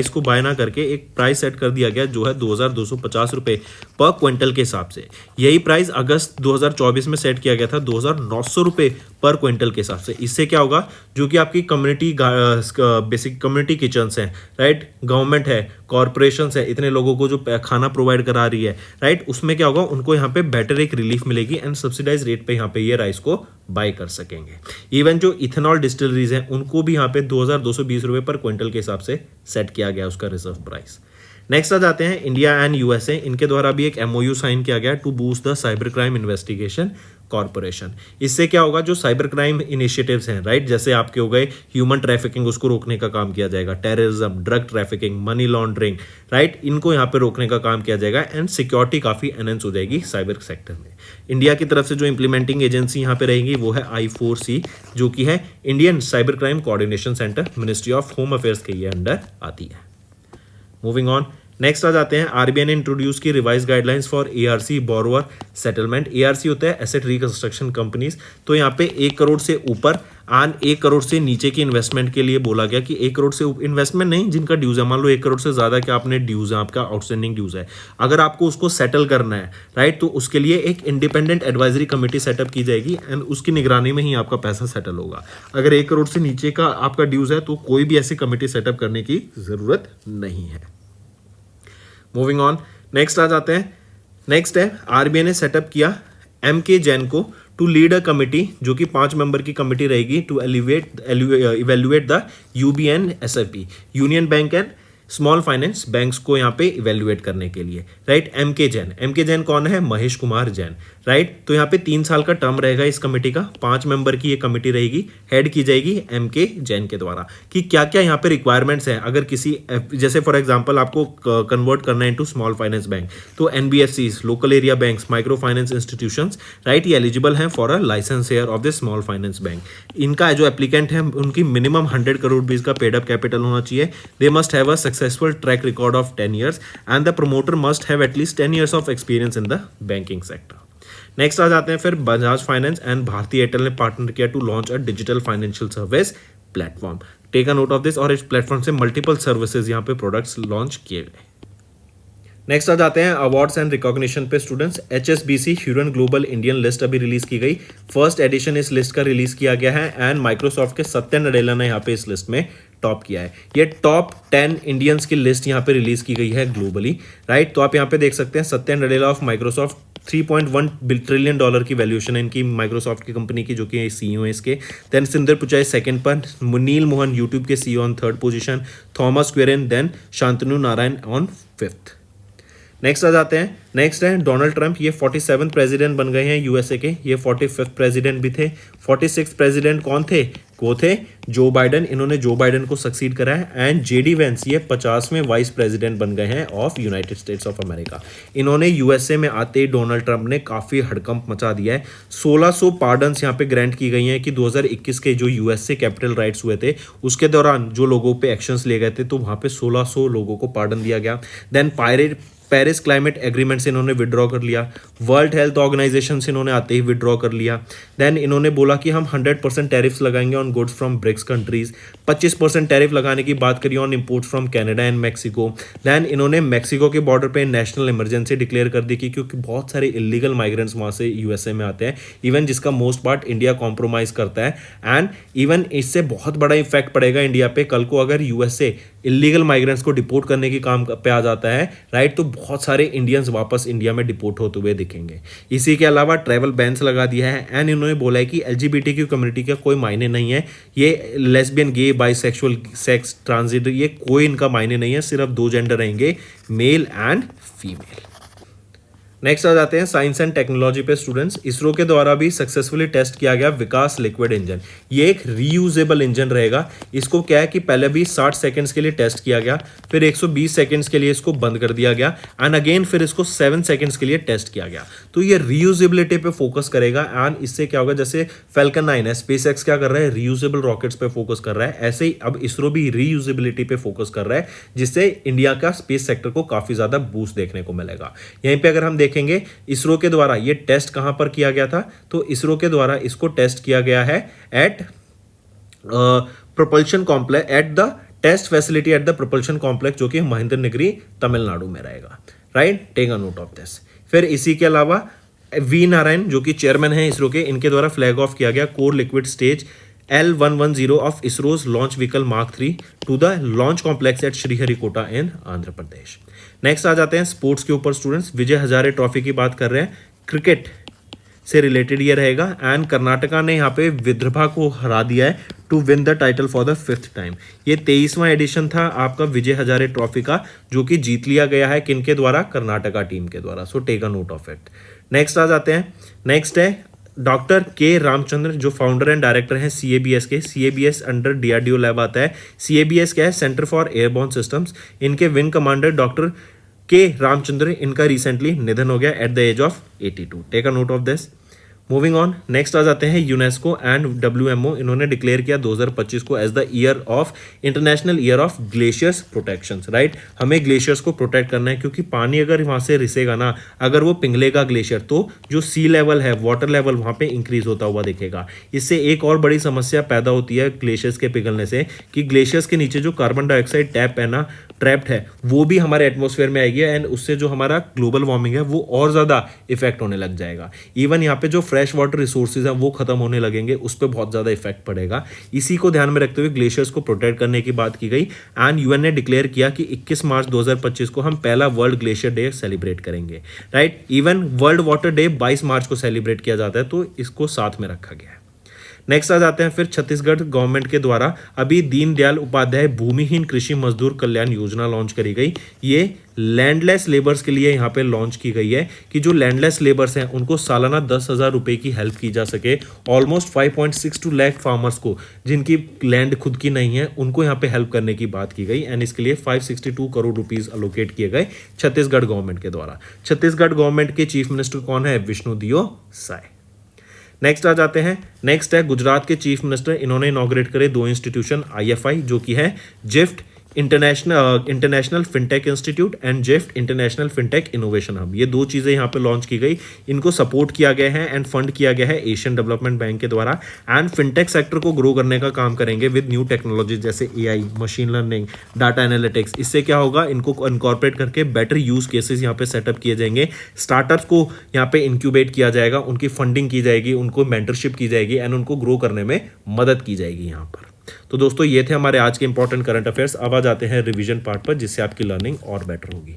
को बाय ना करके एक प्राइस सेट कर दिया गया जो है 2250 रुपये पर क्विंटल के हिसाब से। यही प्राइस अगस्त 2024 में सेट किया गया था 2900 रुपये पर क्विंटल के हिसाब से। इससे क्या होगा, जो कि आपकी कम्युनिटी बेसिक कम्युनिटी किचन्स हैं, राइट, गवर्नमेंट है, कॉरपोरेशन है, इतने लोगों को जो खाना प्रोवाइड करा रही है, राइट, उसमें क्या होगा, उनको यहाँ पे बेटर एक रिलीफ मिलेगी एंड सब्सिडाइज रेट पे यहाँ पे ये राइस को बाय कर सकेंगे। इवन जो इथेनॉल डिस्टिलरीज हैं उनको भी यहाँ पे 2220 रुपये पर क्विंटल के हिसाब से सेट किया गया उसका रिजर्व प्राइस। नेक्स्ट आ जाते हैं इंडिया एंड USA, इनके द्वारा भी एक MOU साइन किया गया to boost the cyber crime investigation corporation. इससे क्या होगा, जो साइबर क्राइम इनिशिएटिव्स हैं, राइट, जैसे आपके हो गए ह्यूमन ट्रैफिकिंग, उसको रोकने का काम किया जाएगा, terrorism, drug trafficking, money laundering, right, इनको यहाँ पे रोकने का काम किया जाएगा एंड सिक्योरिटी काफी एनहेंस हो जाएगी साइबर सेक्टर में। इंडिया की तरफ से जो इंप्लीमेंटिंग एजेंसी यहाँ पे रहेगी वो है I4C, जो कि है Indian cyber crime coordination centre, ministry of home affairs के ये अंडर आती है। मूविंग ऑन, नेक्स्ट आ जाते हैं RBI ने इंट्रोड्यूस की revise guidelines for ARC borrower settlement. ARC होता है एसेट रिकंस्ट्रक्शन कंपनीज। तो यहाँ पे 1 करोड़ से ऊपर एंड 1 करोड़ से नीचे की इन्वेस्टमेंट के लिए बोला गया कि 1 करोड़ से इन्वेस्टमेंट नहीं, जिनका ड्यूज है, मान लो 1 करोड़ से ज्यादा क्या आपने ड्यूज है, आपका आउटस्टैंडिंग ड्यूज है, अगर आपको उसको सेटल करना है, राइट, तो उसके लिए एक इंडिपेंडेंट एडवाइजरी कमेटी सेटअप की जाएगी एंड उसकी निगरानी में ही आपका पैसा सेटल होगा। अगर 1 करोड़ से नीचे का आपका ड्यूज है तो कोई भी ऐसी कमेटी सेटअप करने की जरूरत नहीं है। मूविंग ऑन, नेक्स्ट आ जाते हैं, नेक्स्ट है RBI ने सेटअप किया MK जैन को टू लीड अ कमिटी, जो कि 5 मेंबर की कमिटी रहेगी to evaluate the UBN SFB, union bank and small finance banks को यहाँ पे इवेल्युएट करने के लिए, राइट। MK जैन कौन है, महेश कुमार जैन, राइट। तो यहाँ पे 3 साल का टर्म रहेगा इस कमेटी का, 5 मेंबर की ये कमेटी रहेगी, हेड की जाएगी MK जैन के द्वारा कि क्या क्या यहाँ पे रिक्वायरमेंट्स हैं। अगर किसी जैसे फॉर एग्जांपल आपको कन्वर्ट करना है इनटू स्मॉल फाइनेंस बैंक, तो NBFCs, local area banks, micro finance institutions, right, ये एलिजिबल हैं for a license share of the small finance bank. इनका जो एप्लीकेंट है उनकी मिनिमम 100 करोड़ रुपीज का पेड अप कैपिटल होना चाहिए। They must have a successful track record of 10 years and the promoter must have at least 10 years of experience in the banking sector. Next आ जाते हैं फिर Bajaj finance and Bharatiya Airtel ने पार्टनर किया to launch a digital financial service platform. Take a note of this, और इस प्लेटफॉर्म से मल्टीपल सर्विसेज यहाँ पे प्रोडक्ट्स लॉन्च किए गए। नेक्स्ट आ जाते हैं अवार्ड्स एंड रिकॉग्निशन पे students. HSBC Hurun global Indian list अभी रिलीज की गई, फर्स्ट एडिशन इस लिस्ट का रिलीज किया गया है एंड माइक्रोसॉफ्ट के सत्या नडेला ने यहाँ पे इस लिस्ट में टॉप किया है। ये टॉप 10 इंडियंस की लिस्ट यहाँ पे रिलीज की गई है ग्लोबली, राइट। तो आप यहाँ पे देख सकते हैं Satya Nadella of Microsoft, $3.1 trillion की वैल्यूएशन है इनकी, माइक्रोसॉफ्ट की कंपनी की, जो कि CEO है इसके। देन सुंदर पिचाई सेकंड पर, नील मोहन यूट्यूब के CEO on 3rd position, Thomas Kurian, then Shantanu Narayen on 5th। Next आ जाते हैं, नेक्स्ट है डोनाल्ड ट्रंप, ये 47th प्रेसिडेंट बन गए हैं USA के, ये 45th प्रेसिडेंट भी थे। 46th प्रेसिडेंट कौन थे, वो थे जो बाइडन, इन्होंने जो बाइडन को सक्सीड करा है, एंड जेडी वेंस ये 50वें वाइस प्रेसिडेंट बन गए हैं of United states of America. इन्होंने यूएसए में आते ही डोनाल्ड ट्रंप ने काफ़ी हड़कंप मचा दिया है। 1600 पार्डन्स यहाँ पे ग्रांट की गई हैं कि 2021 के जो यूएसए कैपिटल राइट्स हुए थे उसके दौरान जो लोगों पे एक्शंस लिए गए थे तो वहाँ पे 1600 लोगों को पार्डन दिया गया। देन पेरिस क्लाइमेट एग्रीमेंट से इन्होंने विड्रॉ कर लिया। वर्ल्ड हेल्थ ऑर्गेनाइजेशन से इन्होंने आते ही विड्रॉ कर लिया। देन इन्होंने बोला कि हम 100% टैरिफ्स लगाएंगे on goods from BRICS countries. 25% tariff लगाने की बात करी on imports from Canada and Mexico. Then इन्होंने मैक्सिको के बॉर्डर पे नेशनल इमरजेंसी डिक्लेयर कर दी कि क्योंकि बहुत सारे इलीगल माइग्रेंट्स वहाँ से यूएसए में आते हैं, इवन जिसका मोस्ट पार्ट इंडिया कॉम्प्रोमाइज करता है। एंड इवन इससे बहुत बड़ा इफेक्ट पड़ेगा इंडिया पे कल को अगर यूएसए इलीगल माइग्रेंट्स को डिपोर्ट करने की काम पे आ जाता है, राइट, तो बहुत सारे इंडियंस वापस इंडिया में डिपोर्ट होते हुए दिखेंगे। इसी के अलावा ट्रैवल बैन्स लगा दिया है। एंड इन्होंने बोला है कि एलजीबीटीक्यू कम्युनिटी का कोई मायने नहीं है, ये लेस्बियन, गे, बाइसेक्सुअल, सेक्स, ट्रांसजेंडर, ये कोई इनका मायने नहीं है, सिर्फ 2 जेंडर रहेंगे, मेल एंड फीमेल। नेक्स्ट आ जाते हैं साइंस एंड टेक्नोलॉजी पे स्टूडेंट्स। इसरो के द्वारा भी सक्सेसफुली टेस्ट किया गया विकास लिक्विड इंजन। ये एक रीयूजेबल इंजन रहेगा। इसको क्या है कि पहले भी 60 सेकंड्स के लिए टेस्ट किया गया, फिर 120 सेकंड्स के लिए इसको बंद कर दिया गया, एंड अगेन फिर इसको 7 सेकंड्स के लिए टेस्ट किया गया। तो ये रीयूजेबिलिटी पे फोकस करेगा। एंड इससे क्या होगा, जैसे फैल्कन 9 है, स्पेस एक्स क्या कर रहा है, रीयूजेबल रॉकेट्स पे फोकस कर रहा है, ऐसे ही अब इसरो भी रीयूजेबिलिटी पे फोकस कर रहा है, जिससे इंडिया का स्पेस सेक्टर को काफी ज्यादा बूस्ट देखने को मिलेगा। यहीं पे अगर हम देखेंगे इसरो के द्वारा ये टेस्ट कहां पर किया गया था, तो इसरो के द्वारा इसको टेस्ट किया गया है at propulsion complex, at the test facility at the propulsion complex, जो कि महेंद्र नगरी तमिलनाडु में रहेगा। Right, take a note of this. फिर इसी के अलावा वी नारायण जो कि चेयरमैन है इसरो के, इनके द्वारा फ्लैग ऑफ किया गया core liquid stage L110 of ISRO's launch vehicle mark 3 to the launch complex at Sriharikota in Andhra Pradesh. Next आ जाते हैं स्पोर्ट्स के ऊपर स्टूडेंट्स। विजय हजारे ट्रॉफी की बात कर रहे हैं, क्रिकेट से रिलेटेड ये रहेगा। एंड कर्नाटका ने यहाँ पे विदर्भा को हरा दिया है to win the title for the 5th time. ये 23वां एडिशन था आपका विजय हजारे ट्रॉफी का, जो कि जीत लिया गया है किनके द्वारा, कर्नाटका टीम के द्वारा। So take a note of it. Next आ जाते हैं, नेक्स्ट है डॉक्टर के रामचंद्र जो फाउंडर एंड डायरेक्टर हैं सीएबीएस के। सीएबीएस अंडर डीआरडीओ लैब आता है। सीएबीएस क्या है, सेंटर फॉर एयरबोर्न सिस्टम्स। इनके wing commander doctor K Ramachandra, इनका रिसेंटली निधन हो गया at the age of 82। Take a note of this. Moving on, next आ जाते हैं यूनेस्को एंड डब्ल्यूएमओ। इन्होंने डिक्लेयर किया 2025 को as the year of international year of glaciers protection. Right, हमें ग्लेशियर्स को प्रोटेक्ट करना है, क्योंकि पानी अगर वहाँ से रिसेगा ना, अगर वो पिघलेगा ग्लेशियर, तो जो सी लेवल है, वाटर लेवल वहाँ पे इंक्रीज होता हुआ दिखेगा। इससे एक और बड़ी समस्या पैदा होती है ग्लेशियर्स के पिघलने से, कि ग्लेशियर्स के नीचे जो कार्बन डाइऑक्साइड टैप है ना, ट्रैप्ड है, वो भी हमारे एटमॉस्फेयर में आएगी, एंड उससे जो हमारा ग्लोबल वार्मिंग है वो और ज़्यादा इफेक्ट होने लग जाएगा। इवन यहाँ पे जो फ्रेश वाटर रिसोर्सेज हैं वो खत्म होने लगेंगे, उस पर बहुत ज़्यादा इफेक्ट पड़ेगा। इसी को ध्यान में रखते हुए ग्लेशियर्स को प्रोटेक्ट करने की बात की गई। एंड यूएन ने डिक्लेयर किया कि 21 मार्च 2025 को हम पहला वर्ल्ड ग्लेशियर डे सेलिब्रेट करेंगे। Right, even world water day 22 मार्च को सेलिब्रेट किया जाता है, तो इसको साथ में रखा गया है। नेक्स्ट आ जाते हैं फिर छत्तीसगढ़ गवर्नमेंट के द्वारा अभी दीनदयाल उपाध्याय भूमिहीन कृषि मजदूर कल्याण योजना लॉन्च करी गई। ये लैंडलेस लेबर्स के लिए यहाँ पे लॉन्च की गई है, कि जो लैंडलेस लेबर्स हैं उनको सालाना 10,000 रुपये की हेल्प की जा सके। ऑलमोस्ट 5.62 लाख फार्मर्स को, जिनकी लैंड खुद की नहीं है, उनको यहाँ पे हेल्प करने की बात की गई। एंड इसके लिए 562 करोड़ रुपीज अलोकेट किए गए छत्तीसगढ़ गवर्नमेंट के द्वारा। छत्तीसगढ़ गवर्नमेंट के चीफ मिनिस्टर कौन है, विष्णुदेव साय। नेक्स्ट आ जाते हैं, नेक्स्ट है गुजरात के चीफ मिनिस्टर। इन्होंने इनॉग्रेट करे 2 इंस्टीट्यूशन, आईएफआई जो कि है gift international fintech institute and gift international fintech innovation hub. ये 2 चीज़ें यहाँ पे लॉन्च की गई। इनको सपोर्ट किया गया है एंड फंड किया गया है एशियन डेवलपमेंट बैंक के द्वारा। एंड फिनटेक सेक्टर को ग्रो करने का काम करेंगे विद न्यू टेक्नोलॉजी जैसे AI, machine learning, data analytics. इससे क्या होगा, इनको इनकॉर्पोरेट करके बेटर यूज केसेस यहाँ पे सेटअप किए जाएंगे। स्टार्टअप्स को यहाँ पे इंक्यूबेट किया जाएगा, उनकी फंडिंग की जाएगी, उनको मेंटरशिप की जाएगी एंड उनको ग्रो करने में मदद की जाएगी यहाँ पर। तो दोस्तों ये थे हमारे आज के इंपॉर्टेंट करंट अफेयर्स। अब आ जाते हैं रिवीजन पार्ट पर, जिससे आपकी लर्निंग और बेटर होगी।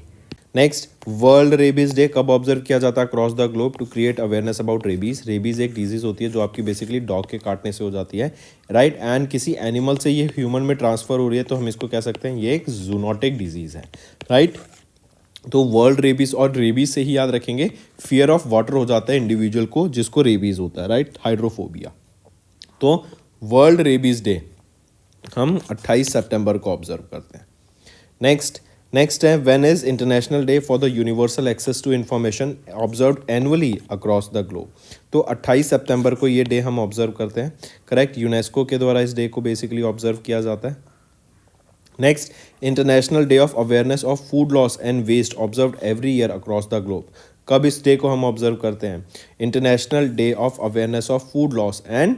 नेक्स्ट, वर्ल्ड रेबीज डे कब ऑब्जर्व किया जाता है across the globe to create awareness about rabies. Rabies एक डिजीज होती है जो आपकी बेसिकली डॉग के काटने से हो जाती है, राइट, एंड किसी एनिमल से ये ह्यूमन में ट्रांसफर हो रही है, तो हम इसको कह सकते हैं ये एक जूनोटिक डिजीज है, राइट। तो वर्ल्ड रेबीज, और रेबीज से ही याद रखेंगे फियर ऑफ वाटर हो जाता है इंडिविजुअल को जिसको रेबीज होता है, राइट, हाइड्रोफोबिया। तो वर्ल्ड रेबीज डे हम 28 सितंबर को ऑब्जर्व करते हैं। नेक्स्ट है when is international day for the universal access to information observe annually across the globe. तो 28 सितंबर को ये डे हम ऑब्जर्व करते हैं, करेक्ट। यूनेस्को के द्वारा इस डे को बेसिकली ऑब्जर्व किया जाता है। Next, international day of awareness of food loss and waste observe every year across the globe. कब इस डे को हम ऑब्जर्व करते हैं? International day of awareness of food loss and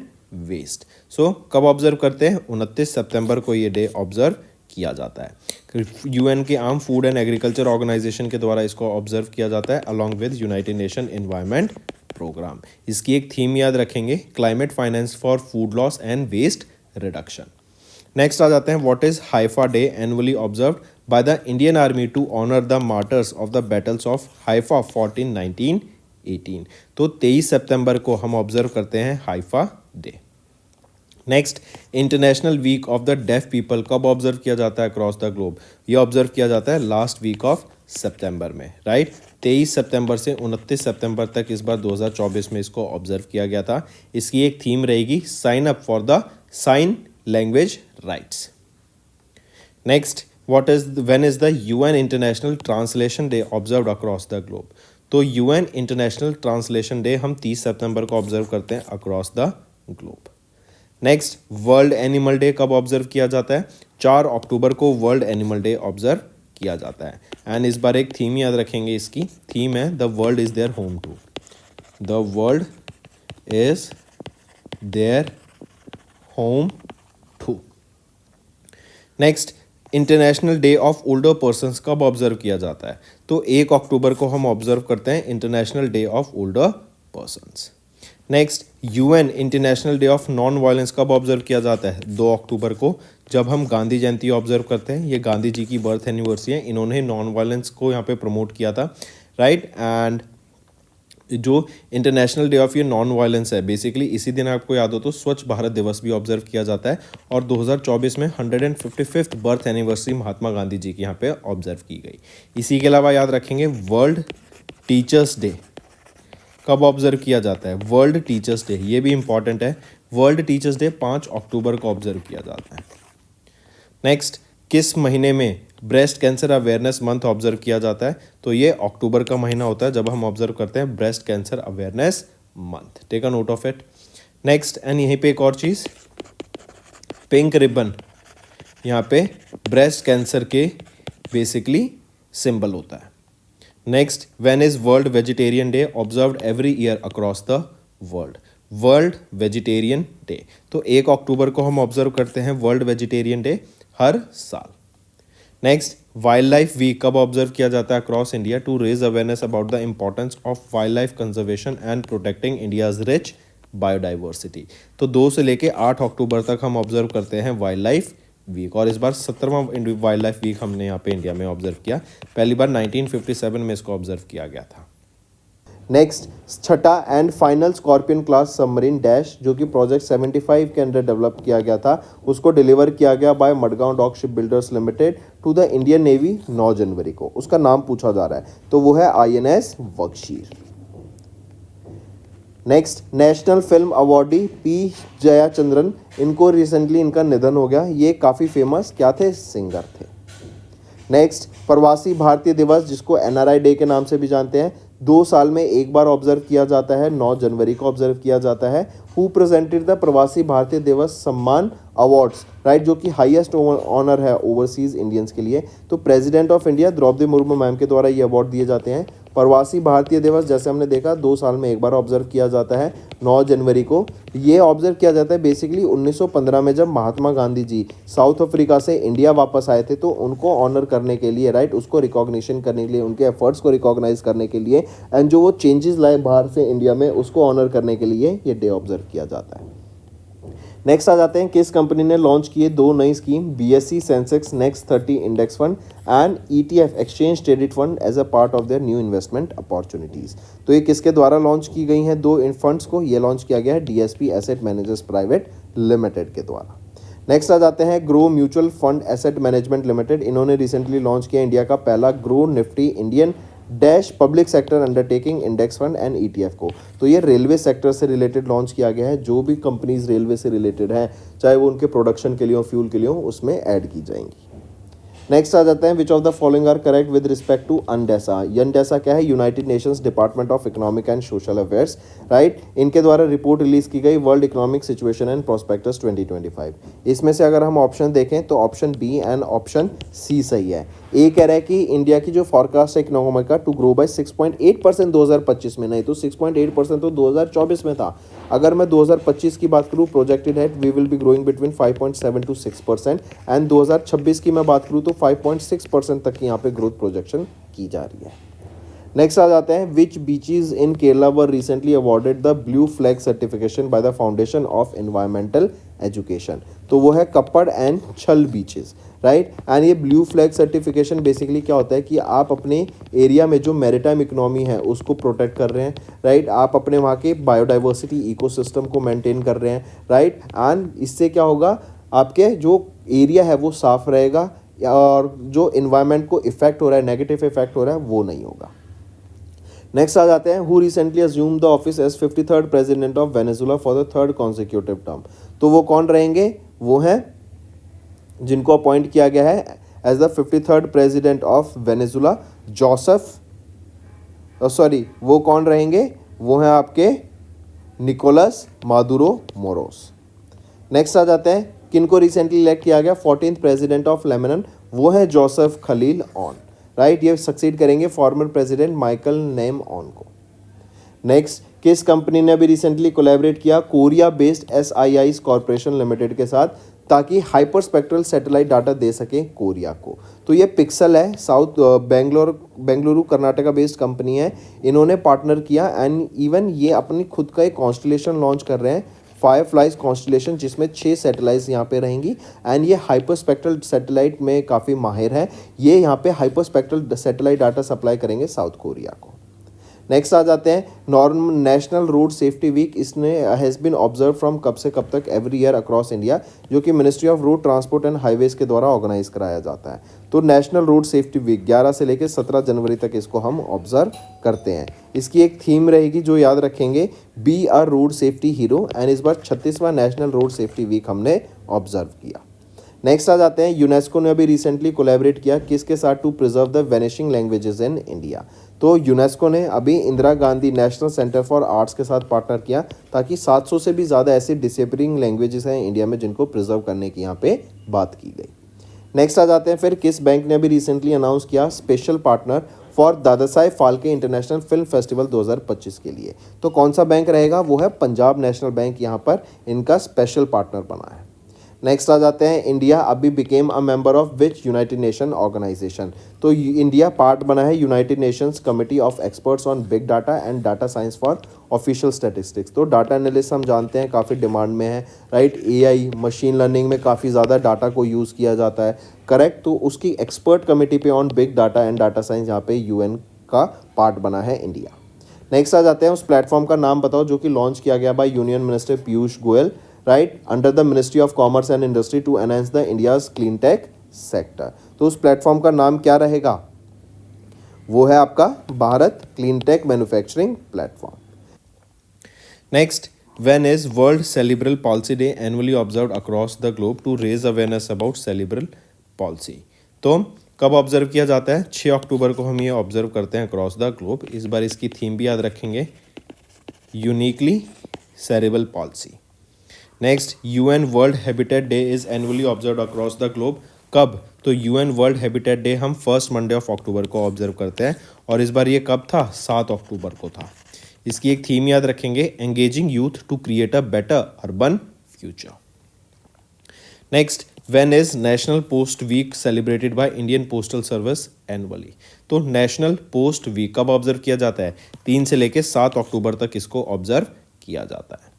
waste. So कब ऑब्जर्व करते हैं? 29 सितंबर को ये डे ऑब्जर्व किया जाता है। यूएन के arm food and agriculture organisation के द्वारा इसको ऑब्जर्व किया जाता है along with United Nation environment programme. इसकी एक थीम याद रखेंगे, climate finance for food loss and waste reduction. Next आ जाते हैं, what is Haifa day annually observed by the Indian army to honour the martyrs of the battles of Haifa 1918। तो 23 सितंबर को हम ऑब्जर्व करते हैं Haifa day. Next, international week of the deaf people कब ऑब्जर्व किया जाता है अक्रॉस द ग्लोब? ये ऑब्जर्व किया जाता है लास्ट वीक ऑफ सितंबर में, राइट। 23 सितंबर से 29 सितंबर तक इस बार 2024 में इसको ऑब्जर्व किया गया था। इसकी एक थीम रहेगी, sign up for the sign language rights. Next, when is the UN international translation day observed across the globe? तो UN इंटरनेशनल ट्रांसलेशन डे हम 30 सितंबर को ऑब्जर्व करते हैं across the globe. Next, world animal day कब ऑब्जर्व किया जाता है? 4 अक्टूबर को वर्ल्ड एनिमल डे ऑब्जर्व किया जाता है। एंड इस बार एक थीम याद रखेंगे, इसकी थीम है the world is their home too. The world is their home too. Next, international day of older persons कब ऑब्जर्व किया जाता है? तो 1 अक्टूबर को हम ऑब्जर्व करते हैं international day of older persons. Next, UN international day of non violence कब ऑब्जर्व किया जाता है? 2 अक्टूबर को, जब हम गांधी जयंती ऑब्जर्व करते हैं। ये गांधी जी की बर्थ एनिवर्सरी है, इन्होंने नॉन वायलेंस को यहाँ पे प्रमोट किया था, राइट। एंड जो इंटरनेशनल डे ऑफ ये नॉन वायलेंस है, बेसिकली इसी दिन आपको याद हो तो स्वच्छ भारत दिवस भी ऑब्जर्व किया जाता है। और 2024 में 155th birth anniversary Mahatma Gandhi ji की यहाँ पे ऑब्जर्व की गई। इसी के अलावा याद रखेंगे, वर्ल्ड टीचर्स डे कब ऑब्जर्व किया जाता है? वर्ल्ड टीचर्स डे, ये भी इंपॉर्टेंट है। वर्ल्ड टीचर्स डे 5 अक्टूबर को ऑब्जर्व किया जाता है। नेक्स्ट, किस महीने में breast cancer awareness month observe किया जाता है? तो ये अक्टूबर का महीना होता है जब हम ऑब्जर्व करते हैं breast cancer awareness month. Take a note of it. Next, and यहीं पे एक और चीज़, पिंक रिबन यहाँ पे ब्रेस्ट कैंसर के बेसिकली सिंबल होता है। Next, when is world vegetarian day observed every year across the world? World vegetarian day, तो 1 अक्टूबर को हम ऑब्जर्व करते हैं वर्ल्ड वेजिटेरियन डे हर साल। नेक्स्ट, वाइल्ड लाइफ वीक कब ऑब्जर्व किया जाता है across India? To raise awareness about the importance of wildlife conservation and protecting India's rich biodiversity. तो 2 से लेके 8 अक्टूबर तक हम ऑब्जर्व करते हैं वाइल्ड लाइफ वीक। और इस बार 17वां वाइल्ड लाइफ वीक हमने यहाँ पे इंडिया में ऑब्जर्व किया। पहली बार 1957 में इसको ऑब्जर्व किया गया था। नेक्स्ट, छठा and final scorpion class submarine dash, जो कि प्रोजेक्ट 75 के अंडर डेवलप किया गया था, उसको डिलीवर किया गया by Mazagon dock shipbuilders limited to the Indian navy 9 जनवरी को। उसका नाम पूछा जा रहा है, तो वो है INS Vagsheer. Next, national film awardee P Jayachandran, इनको रिसेंटली इनका निधन हो गया। ये काफ़ी फेमस क्या थे? सिंगर थे। नेक्स्ट, प्रवासी भारतीय दिवस, जिसको NRI डे के नाम से भी जानते हैं, 2 साल में एक बार ऑब्जर्व किया जाता है, 9 जनवरी को ऑब्जर्व किया जाता है। हु प्रेजेंटेड द प्रवासी भारतीय दिवस सम्मान अवार्ड्स, राइट, जो कि हाईएस्ट ऑनर है ओवरसीज इंडियंस के लिए? तो president of India Droupadi Murmu ma'am के द्वारा ये अवार्ड दिए जाते हैं। प्रवासी भारतीय दिवस जैसे हमने देखा 2 साल में एक बार ऑब्जर्व किया जाता है, 9 जनवरी को। ये ऑब्जर्व किया जाता है बेसिकली 1915 में, जब महात्मा गांधी जी साउथ अफ्रीका से इंडिया वापस आए थे, तो उनको ऑनर करने के लिए, राइट, उसको रिकॉग्निशन करने के लिए, उनके एफर्ट्स को रिकॉग्नाइज करने के लिए, एंड जो वो चेंजेस लाए बाहर से इंडिया में, उसको ऑनर करने के लिए ये डे ऑब्जर्व किया जाता है। नेक्स्ट आ जाते हैं, किस कंपनी ने लॉन्च किए 2 नई scheme, BSE Sensex next 30 index fund and ETF exchange traded fund as a part of their new investment opportunities. तो ये किसके द्वारा लॉन्च की गई हैं 2 इन फंड्स को? ये लॉन्च किया गया है DSP asset managers private limited के द्वारा। नेक्स्ट आ जाते हैं, grow mutual fund asset management limited, इन्होंने रिसेंटली लॉन्च किया इंडिया का पहला grow Nifty Indian dash public sector undertaking index fund and ETF को। तो ये रेलवे सेक्टर से रिलेटेड लॉन्च किया गया है। जो भी कंपनीज रेलवे से रिलेटेड हैं, चाहे वो उनके प्रोडक्शन के लिए हो, फ्यूल के लिए हो, उसमें ऐड की जाएंगी। नेक्स्ट आ जाते हैं, which of the following are correct with respect to UNDESA. UNDESA क्या है? United Nations department of economic and social affairs, right. इनके द्वारा रिपोर्ट रिलीज की गई, world economic situation and prospects 2025। इसमें से अगर हम ऑप्शन देखें तो option B and option C सही है। ए कह रहा है कि इंडिया की जो फॉरकास्ट है इकोनॉमी का टू ग्रो बाय 6.8% 2025 में, नहीं तो 6.8% तो 2024 में था। अगर मैं 2025 की बात करूँ, प्रोजेक्टेड है we will be growing between 5.7 to 6%, and 2026 की मैं बात करूँ तो 5.6% तक की यहाँ पे ग्रोथ प्रोजेक्शन की जा रही है। नेक्स्ट आ जाते हैं, which beaches in Kerala were recently awarded the blue flag certification by the foundation of environmental education. तो वो है Kappad and Chal beaches, right. And ये ब्लू फ्लैग सर्टिफिकेशन बेसिकली क्या होता है कि आप अपने एरिया में जो मैरिटाइम इकोनॉमी है उसको प्रोटेक्ट कर रहे हैं, राइट। आप अपने वहाँ के बायोडाइवर्सिटी इकोसिस्टम को मेंटेन कर रहे हैं, राइट। एंड इससे क्या होगा, आपके जो एरिया है वो साफ रहेगा और जो इन्वायरमेंट को इफेक्ट हो रहा है, नेगेटिव इफेक्ट हो रहा है, वो नहीं होगा। नेक्स्ट आ जाते हैं, who recently assumed the office as 53rd president of Venezuela for the 3rd consecutive term. तो वो कौन रहेंगे? वो हैं जिनको अपॉइंट किया गया है as the 53rd president of Venezuela, Joseph, sorry वो कौन रहेंगे? वो हैं आपके निकोलस मादुरो मोरोस। नेक्स्ट आ जाते हैं, किनको रिसेंटली इलेक्ट किया गया 14th प्रेसिडेंट ऑफ लेबनान, वो है जोसेफ खलील ऑन, राइट। ये सक्सीड करेंगे former president Michael name on को। नेक्स्ट, किस कंपनी ने अभी रिसेंटली कोलैबोरेट किया Korea based SII corporation limited के साथ, ताकि हाइपर स्पेक्ट्रल सैटेलाइट डाटा दे सके कोरिया को? तो ये पिक्सल है, south Bengaluru Karnataka based company है। इन्होंने पार्टनर किया एंड इवन ये अपनी खुद का एक कॉन्स्टलेशन लॉन्च कर रहे हैं, फायरफ्लाइज कॉन्स्टलेशन, जिसमें 6 सैटेलाइट्स यहाँ पे रहेंगी। एंड ये हाइपरस्पेक्ट्रल सैटेलाइट में काफ़ी माहिर है। ये यहाँ पे हाइपरस्पेक्ट्रल सैटेलाइट डाटा सप्लाई करेंगे साउथ कोरिया को। नेक्स्ट आ जाते हैं, नेशनल रोड सेफ्टी वीक, इसने हैज़ बीन ऑब्जर्व फ्रॉम कब से कब तक एवरी ईयर अक्रॉस इंडिया, जो कि ministry of road transport and highways के द्वारा ऑर्गेनाइज कराया जाता है। तो नेशनल रोड सेफ्टी वीक 11 से लेकर 17 जनवरी तक इसको हम ऑब्जर्व करते हैं। इसकी एक थीम रहेगी जो याद रखेंगे, be a road safety hero, and इस बार 36वां नेशनल रोड सेफ्टी वीक हमने ऑब्जर्व किया। नेक्स्ट आ जाते हैं, यूनेस्को ने अभी रिसेंटली कोलैबोरेट किया किसके साथ to preserve the vanishing languages in India. तो यूनेस्को ने अभी Indira Gandhi national centre for arts के साथ पार्टनर किया, ताकि 700 से भी ज़्यादा ऐसी डिसेपियरिंग लैंग्वेजेस हैं इंडिया में जिनको प्रिजर्व करने की यहाँ पे बात की गई। नेक्स्ट आ जाते हैं, फिर किस बैंक ने अभी रिसेंटली अनाउंस किया special partner for Dadasaheb Phalke international film festival 2025 के लिए। तो कौन सा बैंक रहेगा? वो है पंजाब नेशनल बैंक, यहाँ पर इनका स्पेशल पार्टनर बना है। नेक्स्ट आ जाते हैं, इंडिया अभी became a member of which United Nation organisation. तो इंडिया पार्ट बना है United Nations committee of experts on big data and data science for official statistics. तो डाटा एनालिस्ट हम जानते हैं काफ़ी डिमांड में है, राइट। AI मशीन लर्निंग में काफ़ी ज़्यादा डाटा को यूज़ किया जाता है, करेक्ट। तो उसकी एक्सपर्ट कमिटी पे on big data and data science यहाँ पे UN का पार्ट बना है इंडिया। नेक्स्ट आ जाते हैं, उस प्लेटफॉर्म का नाम बताओ जो कि लॉन्च किया गया by union minister Piyush Goyal, right, under the ministry of commerce and industry to enhance the India's clean tech sector. तो उस प्लेटफॉर्म का नाम क्या रहेगा? वो है आपका Bharat clean tech manufacturing platform. Next, when is World Cerebral Palsy Day annually observed across the globe to raise awareness about cerebral palsy? तो कब ऑब्जर्व किया जाता है? 6 अक्टूबर को हम ये ऑब्जर्व करते हैं अक्रॉस द ग्लोब। इस बार इसकी थीम भी याद रखेंगे, uniquely cerebral palsy. Next, UN world habitat day is annually observe across the globe. कब? तो UN वर्ल्ड हैबिटेट डे हम फर्स्ट मंडे ऑफ अक्टूबर को ऑब्जर्व करते हैं, और इस बार ये कब था? 7 अक्टूबर को था। इसकी एक थीम याद रखेंगे, engaging youth to create a better urban future. Next, when is national post week celebrated by Indian postal service annually. तो नेशनल पोस्ट वीक कब ऑब्जर्व किया जाता है? 3 से लेकर 7 अक्टूबर तक इसको ऑब्जर्व किया जाता है।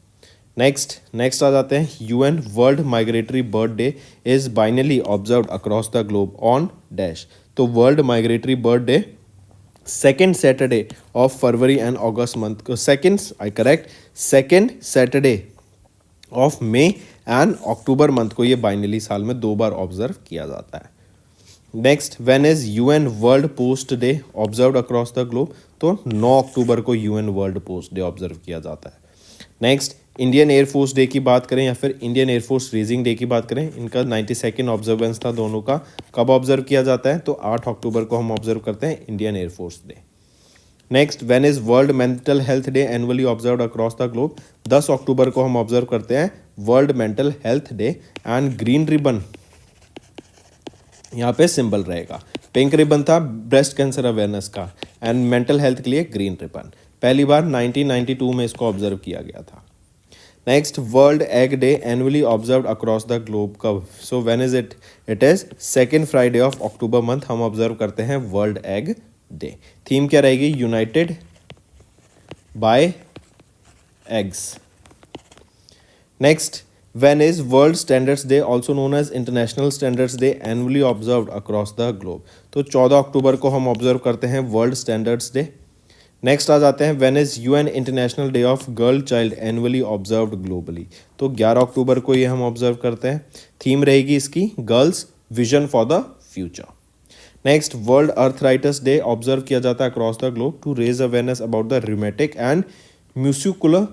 नेक्स्ट आ जाते हैं, UN world migratory bird day is biannually observed across the globe on dash. तो world migratory bird day second Saturday of February and August month को, second Saturday of May and October month को ये बाइनली साल में 2 बार ऑब्जर्व किया जाता है। Next, when is UN world post day observe across the globe? तो 9 अक्टूबर को UN world post day observe किया जाता है। नेक्स्ट, इंडियन एयरफोर्स डे की बात करें या फिर इंडियन एयरफोर्स रेजिंग डे की बात करें, इनका 92nd ऑब्जर्वेंस था दोनों का। कब ऑब्जर्व किया जाता है? तो 8 अक्टूबर को हम ऑब्जर्व करते हैं Indian air force day. Next, when is world mental health day annually observe across the globe? 10 अक्टूबर को हम ऑब्जर्व करते हैं world mental health day. And green ribbon यहाँ पे सिंबल रहेगा। पिंक रिबन था ब्रेस्ट कैंसर अवेयरनेस का, एंड मेंटल हेल्थ के लिए ग्रीन रिबन। पहली बार 1992 में इसको ऑब्जर्व किया गया था। Next, world egg day annually observe across the globe कब? So when is it? It is second Friday of October month हम ऑब्जर्व करते हैं वर्ल्ड एग डे। थीम क्या रहेगी? United by eggs. Next, when is world standards day also known as international standards day annually observed across the globe? तो 14 अक्टूबर को हम ऑब्जर्व करते हैं वर्ल्ड स्टैंडर्ड्स डे। नेक्स्ट आ जाते हैं when is UN international day of girl child annually observed globally? तो 11 अक्टूबर को ये हम ऑब्जर्व करते हैं। थीम रहेगी इसकी girls vision for the future. Next, world arthritis day observe किया जाता है across the globe to raise awareness about the rheumatic and muscular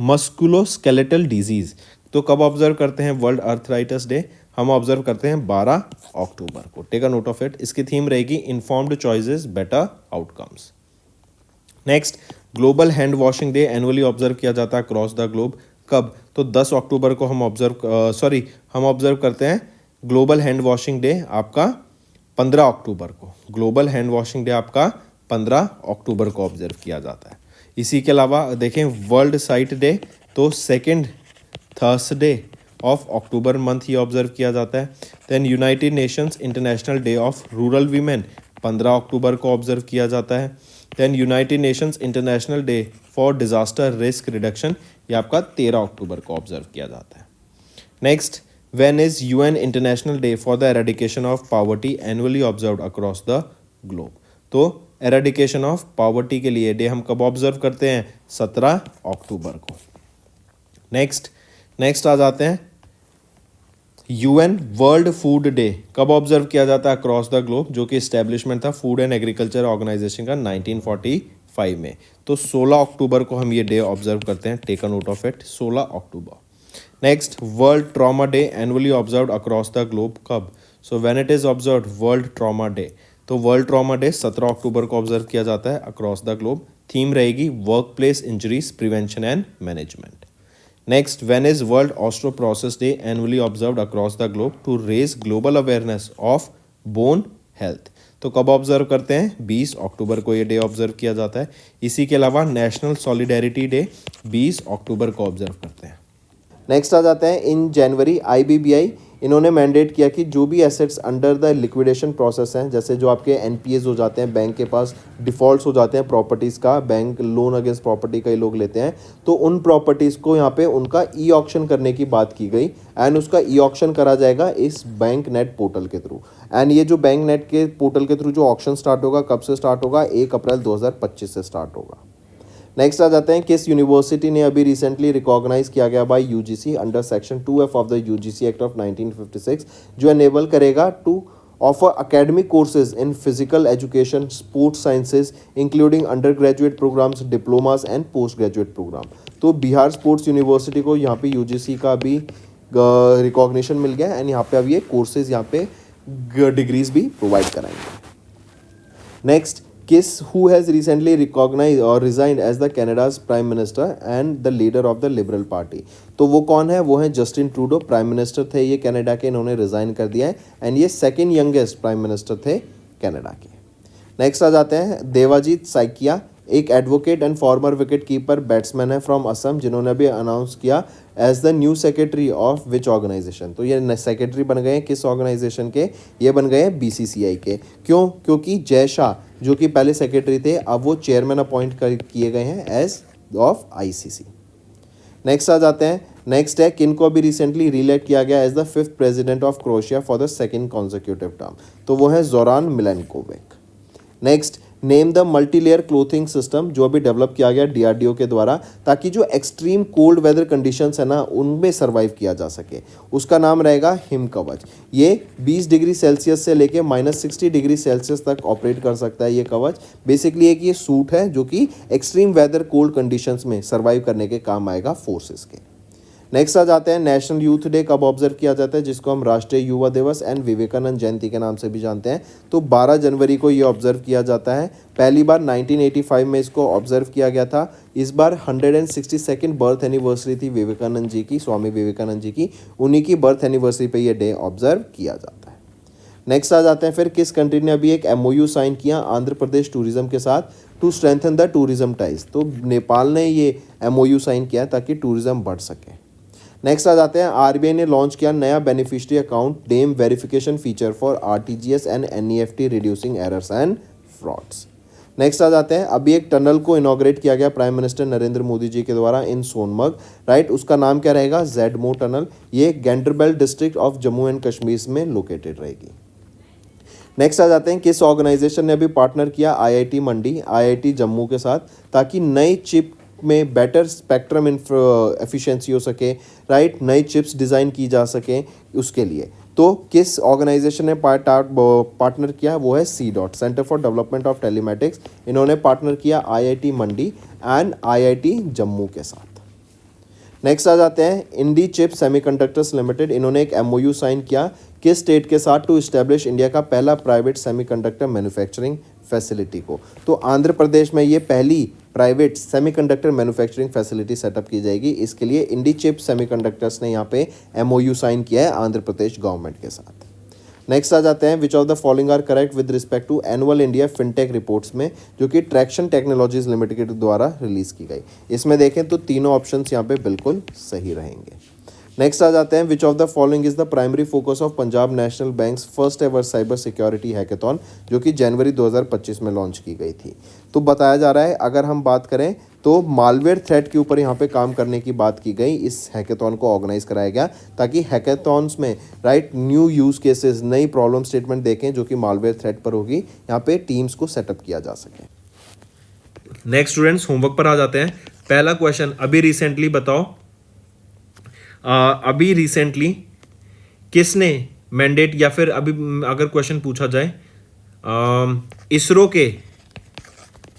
musculoskeletal disease. तो कब ऑब्जर्व करते हैं वर्ल्ड अर्थराइटिस डे? हम ऑब्जर्व करते हैं 12 अक्टूबर को। Take a note of it. इसकी थीम रहेगी informed choices better outcomes. Next, global hand washing day annually observe किया जाता है अक्रॉस द ग्लोब कब? तो 10 अक्टूबर को हम ऑब्जर्व करते हैं ग्लोबल हैंड वॉशिंग डे आपका 15 अक्टूबर को। ग्लोबल हैंड वॉशिंग डे आपका 15 अक्टूबर को ऑब्जर्व किया जाता है। इसी के अलावा देखें वर्ल्ड साइट डे, तो second Thursday of October month ये ऑब्जर्व किया जाता है। Then United Nations international day of rural women 15 अक्टूबर को ऑब्जर्व किया जाता है। Then United Nations international day for disaster risk reduction ये आपका 13 अक्टूबर को ऑब्जर्व किया जाता है। Next, when is UN international day for the eradication of poverty annually observed across the globe? तो एरेडिकेशन ऑफ पॉवर्टी के लिए डे हम कब ऑब्जर्व करते हैं? 17 अक्टूबर को। नेक्स्ट आ जाते हैं यूएन वर्ल्ड फूड डे कब ऑब्जर्व किया जाता है अक्रॉस द ग्लोब? जो कि इस्टेब्लिशमेंट था फूड एंड एग्रीकल्चर ऑर्गेनाइजेशन का 1945 में। तो 16 अक्टूबर को हम ये डे ऑब्जर्व करते हैं। Take a note of it, 16 अक्टूबर। Next, world trauma day annually observe across the globe कब? So when it is observe world trauma day? तो वर्ल्ड ट्रॉमा डे 17 अक्टूबर को ऑब्जर्व किया जाता है अक्रॉस द ग्लोब। थीम रहेगी work place injuries prevention and management. Next, when is world osteoporosis day annually observed across the globe to raise global awareness of bone health? तो कब ऑब्जर्व करते हैं? 20 अक्टूबर को ये डे ऑब्जर्व किया जाता है। इसी के अलावा नेशनल सॉलिडेरिटी डे 20 अक्टूबर को ऑब्जर्व करते हैं। नेक्स्ट आ जाते हैं इन जनवरी IBBI इन्होंने मैंडेट किया कि जो भी assets under the liquidation process हैं, जैसे जो आपके NPAs हो जाते हैं, बैंक के पास डिफ़ॉल्ट्स हो जाते हैं प्रॉपर्टीज़ का, बैंक लोन अगेंस्ट प्रॉपर्टी कई लोग लेते हैं, तो उन प्रॉपर्टीज़ को यहाँ पे उनका ऑक्शन करने की बात की गई। एंड उसका ऑक्शन करा जाएगा इस बैंक नेट पोर्टल के थ्रू। एंड ये जो बैंक नेट के पोर्टल के थ्रू जो ऑक्शन स्टार्ट होगा, कब से स्टार्ट होगा? 1 अप्रैल 2025 से स्टार्ट होगा। नेक्स्ट आ जाते हैं किस यूनिवर्सिटी ने अभी रिसेंटली रिकॉग्नाइज किया गया by UGC under section 2F of the UGC act of 1956, जो एनेबल करेगा to offer academic courses in physical education, sports sciences including undergraduate programmes, diplomas and postgraduate programme. तो बिहार स्पोर्ट्स यूनिवर्सिटी को यहाँ पे UGC का भी रिकॉग्निशन मिल गया एंड यहाँ पे अब ये कोर्सेज यहाँ पे डिग्रीज भी प्रोवाइड कराएंगे। Next, who has recently recognized or resigned as the Canada's Prime Minister and the leader of the Liberal Party? तो वो कौन है? वो है जस्टिन ट्रूडो। प्राइम मिनिस्टर थे ये कनाडा के, इन्होंने रिज़ाइन कर दिया है एंड ये सेकेंड यंगेस्ट प्राइम मिनिस्टर थे कनाडा के। नेक्स्ट आ जाते हैं देवाजीत साइकिया, एक advocate and former wicketkeeper batsman है फ्रॉम असम, जिन्होंने अभी अनाउंस किया as the new secretary of which organisation? तो ये सेक्रेटरी बन गए हैं किस ऑर्गेनाइजेशन के? ये बन गए हैं BCCI के। क्यों? क्योंकि जय शाह जो कि पहले सेक्रेटरी थे, अब वो चेयरमैन अपॉइंट किए गए हैं एज ऑफ ICC। नेक्स्ट आ जाते हैं, नेक्स्ट है किनको अभी रिसेंटली रीइलेक्ट किया गया as the 5th president of Croatia for the 2nd consecutive term? तो वो है Zoran Milanovic. Next, name the multi layer clothing system जो अभी डेवलप किया गया डीआरडीओ के द्वारा, ताकि जो एक्सट्रीम कोल्ड वेदर कंडीशंस है ना उनमें सर्वाइव किया जा सके। उसका नाम रहेगा हिम कवच। ये 20 डिग्री सेल्सियस से लेके -60 डिग्री सेल्सियस तक ऑपरेट कर सकता है ये कवच। बेसिकली एक ये सूट है जो कि एक्सट्रीम वेदर कोल्ड कंडीशंस में सर्वाइव करने के काम आएगा फोर्सेस के। नेक्स्ट आ जाते हैं नेशनल यूथ डे कब ऑब्जर्व किया जाता है, जिसको हम राष्ट्रीय युवा दिवस एंड विवेकानंद जयंती के नाम से भी जानते हैं। तो 12 जनवरी को ये ऑब्जर्व किया जाता है। पहली बार 1985 में इसको ऑब्जर्व किया गया था। इस बार 162nd बर्थ एनिवर्सरी थी विवेकानंद जी की, स्वामी विवेकानंद जी की। उन्हीं की बर्थ एनिवर्सरी पे ये डे ऑब्जर्व किया जाता है। नेक्स्ट आ जाते हैं फिर किस कंट्री ने अभी एक MOU साइन किया आंध्र प्रदेश टूरिज्म के साथ to strengthen the tourism ties. तो नेपाल ने ये MOU साइन किया ताकि टूरिज्म बढ़ सके। नेक्स्ट आ जाते हैं RBI ने लॉन्च किया नया beneficiary account name verification feature for RTGS and NEFT reducing errors and frauds. Next आ जाते हैं अभी एक टनल को इनॉग्रेट किया गया प्राइम मिनिस्टर नरेंद्र मोदी जी के द्वारा इन सोनमर्ग, राइट। उसका नाम क्या रहेगा, जेडमो टनल। ये Ganderbal district of Jammu and Kashmir में लोकेटेड रहेगी। नेक्स्ट आ जाते हैं किस ऑर्गेनाइजेशन ने अभी पार्टनर किया IIT मंडी IIT जम्मू के साथ, ताकि नई चिप में बेटर स्पेक्ट्रम एफिशिएंसी हो सके, राइट। नई चिप्स डिज़ाइन की जा सके उसके लिए। तो किस ऑर्गेनाइजेशन ने पार्टनर किया, वो है CDOT centre for development of telematics. इन्होंने पार्टनर किया IIT Mandi and IIT Jammu के साथ। नेक्स्ट आ जाते हैं इंडी चिप सेमीकंडक्टर्स लिमिटेड। इन्होंने एक MOU साइन किया किस स्टेट के साथ, टू इस्टेब्लिश इंडिया का पहला प्राइवेट सेमीकंडक्टर मैन्युफैक्चरिंग फैसिलिटी को। तो आंध्र प्रदेश में ये पहली private semiconductor manufacturing facility setup की जाएगी। इसके लिए इंडी चिप सेमीकंडक्टर्स ने यहाँ पे MOU साइन किया है आंध्र प्रदेश गवर्नमेंट के साथ। नेक्स्ट आ जाते हैं which of the following are correct with respect to annual India fintech reports में, जो कि ट्रैक्शन टेक्नोलॉजीज लिमिटेड के द्वारा रिलीज की गई। इसमें देखें तो तीनों ऑप्शंस यहाँ पे बिल्कुल सही रहेंगे। नेक्स्ट आ जाते हैं which of the following is the primary focus of Punjab national banks first ever cyber security hackathon, जो कि जनवरी 2025 में लॉन्च की गई थी। तो बताया जा रहा है अगर हम बात करें तो मालवेयर थ्रेट के ऊपर यहाँ पे काम करने की बात की गई। इस हैकेथॉन को ऑर्गेनाइज कराया गया ताकि हैकेथॉन्स में, राइट, न्यू यूज़ केसेस, नई प्रॉब्लम स्टेटमेंट देखें जो कि मालवेयर थ्रेट पर होगी, यहाँ पे टीम्स को सेटअप किया जा सके। नेक्स्ट स्टूडेंट्स होमवर्क पर आ जाते हैं। पहला क्वेश्चन, अभी रिसेंटली बताओ, अभी रिसेंटली किसने मैंडेट, या फिर अभी अगर क्वेश्चन पूछा जाए इसरो के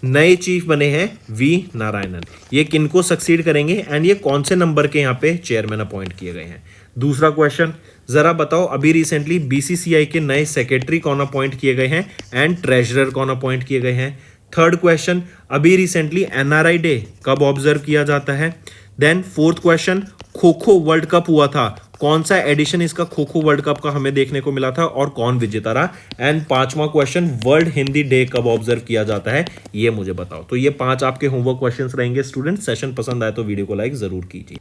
नए चीफ बने हैं V नारायणन। ये किनको सक्सीड करेंगे एंड ये कौन से नंबर के यहाँ पे चेयरमैन अपॉइंट किए गए हैं। दूसरा क्वेश्चन, जरा बताओ अभी रिसेंटली BCCI के नए सेक्रेटरी कौन अपॉइंट किए गए हैं एंड ट्रेजरर कौन अपॉइंट किए गए हैं। थर्ड क्वेश्चन, अभी रिसेंटली NRI डे कब ऑब्जर्व किया जाता है। Then fourth question, kho kho world cup हुआ था, कौन सा एडिशन इसका खो खो वर्ल्ड कप का हमें देखने को मिला था और कौन विजेता रहा। एंड पांचवा क्वेश्चन, वर्ल्ड हिंदी डे कब ऑब्जर्व किया जाता है, ये मुझे बताओ। तो ये 5 आपके होमवर्क क्वेश्चंस रहेंगे स्टूडेंट। सेशन पसंद आए तो वीडियो को लाइक जरूर कीजिए।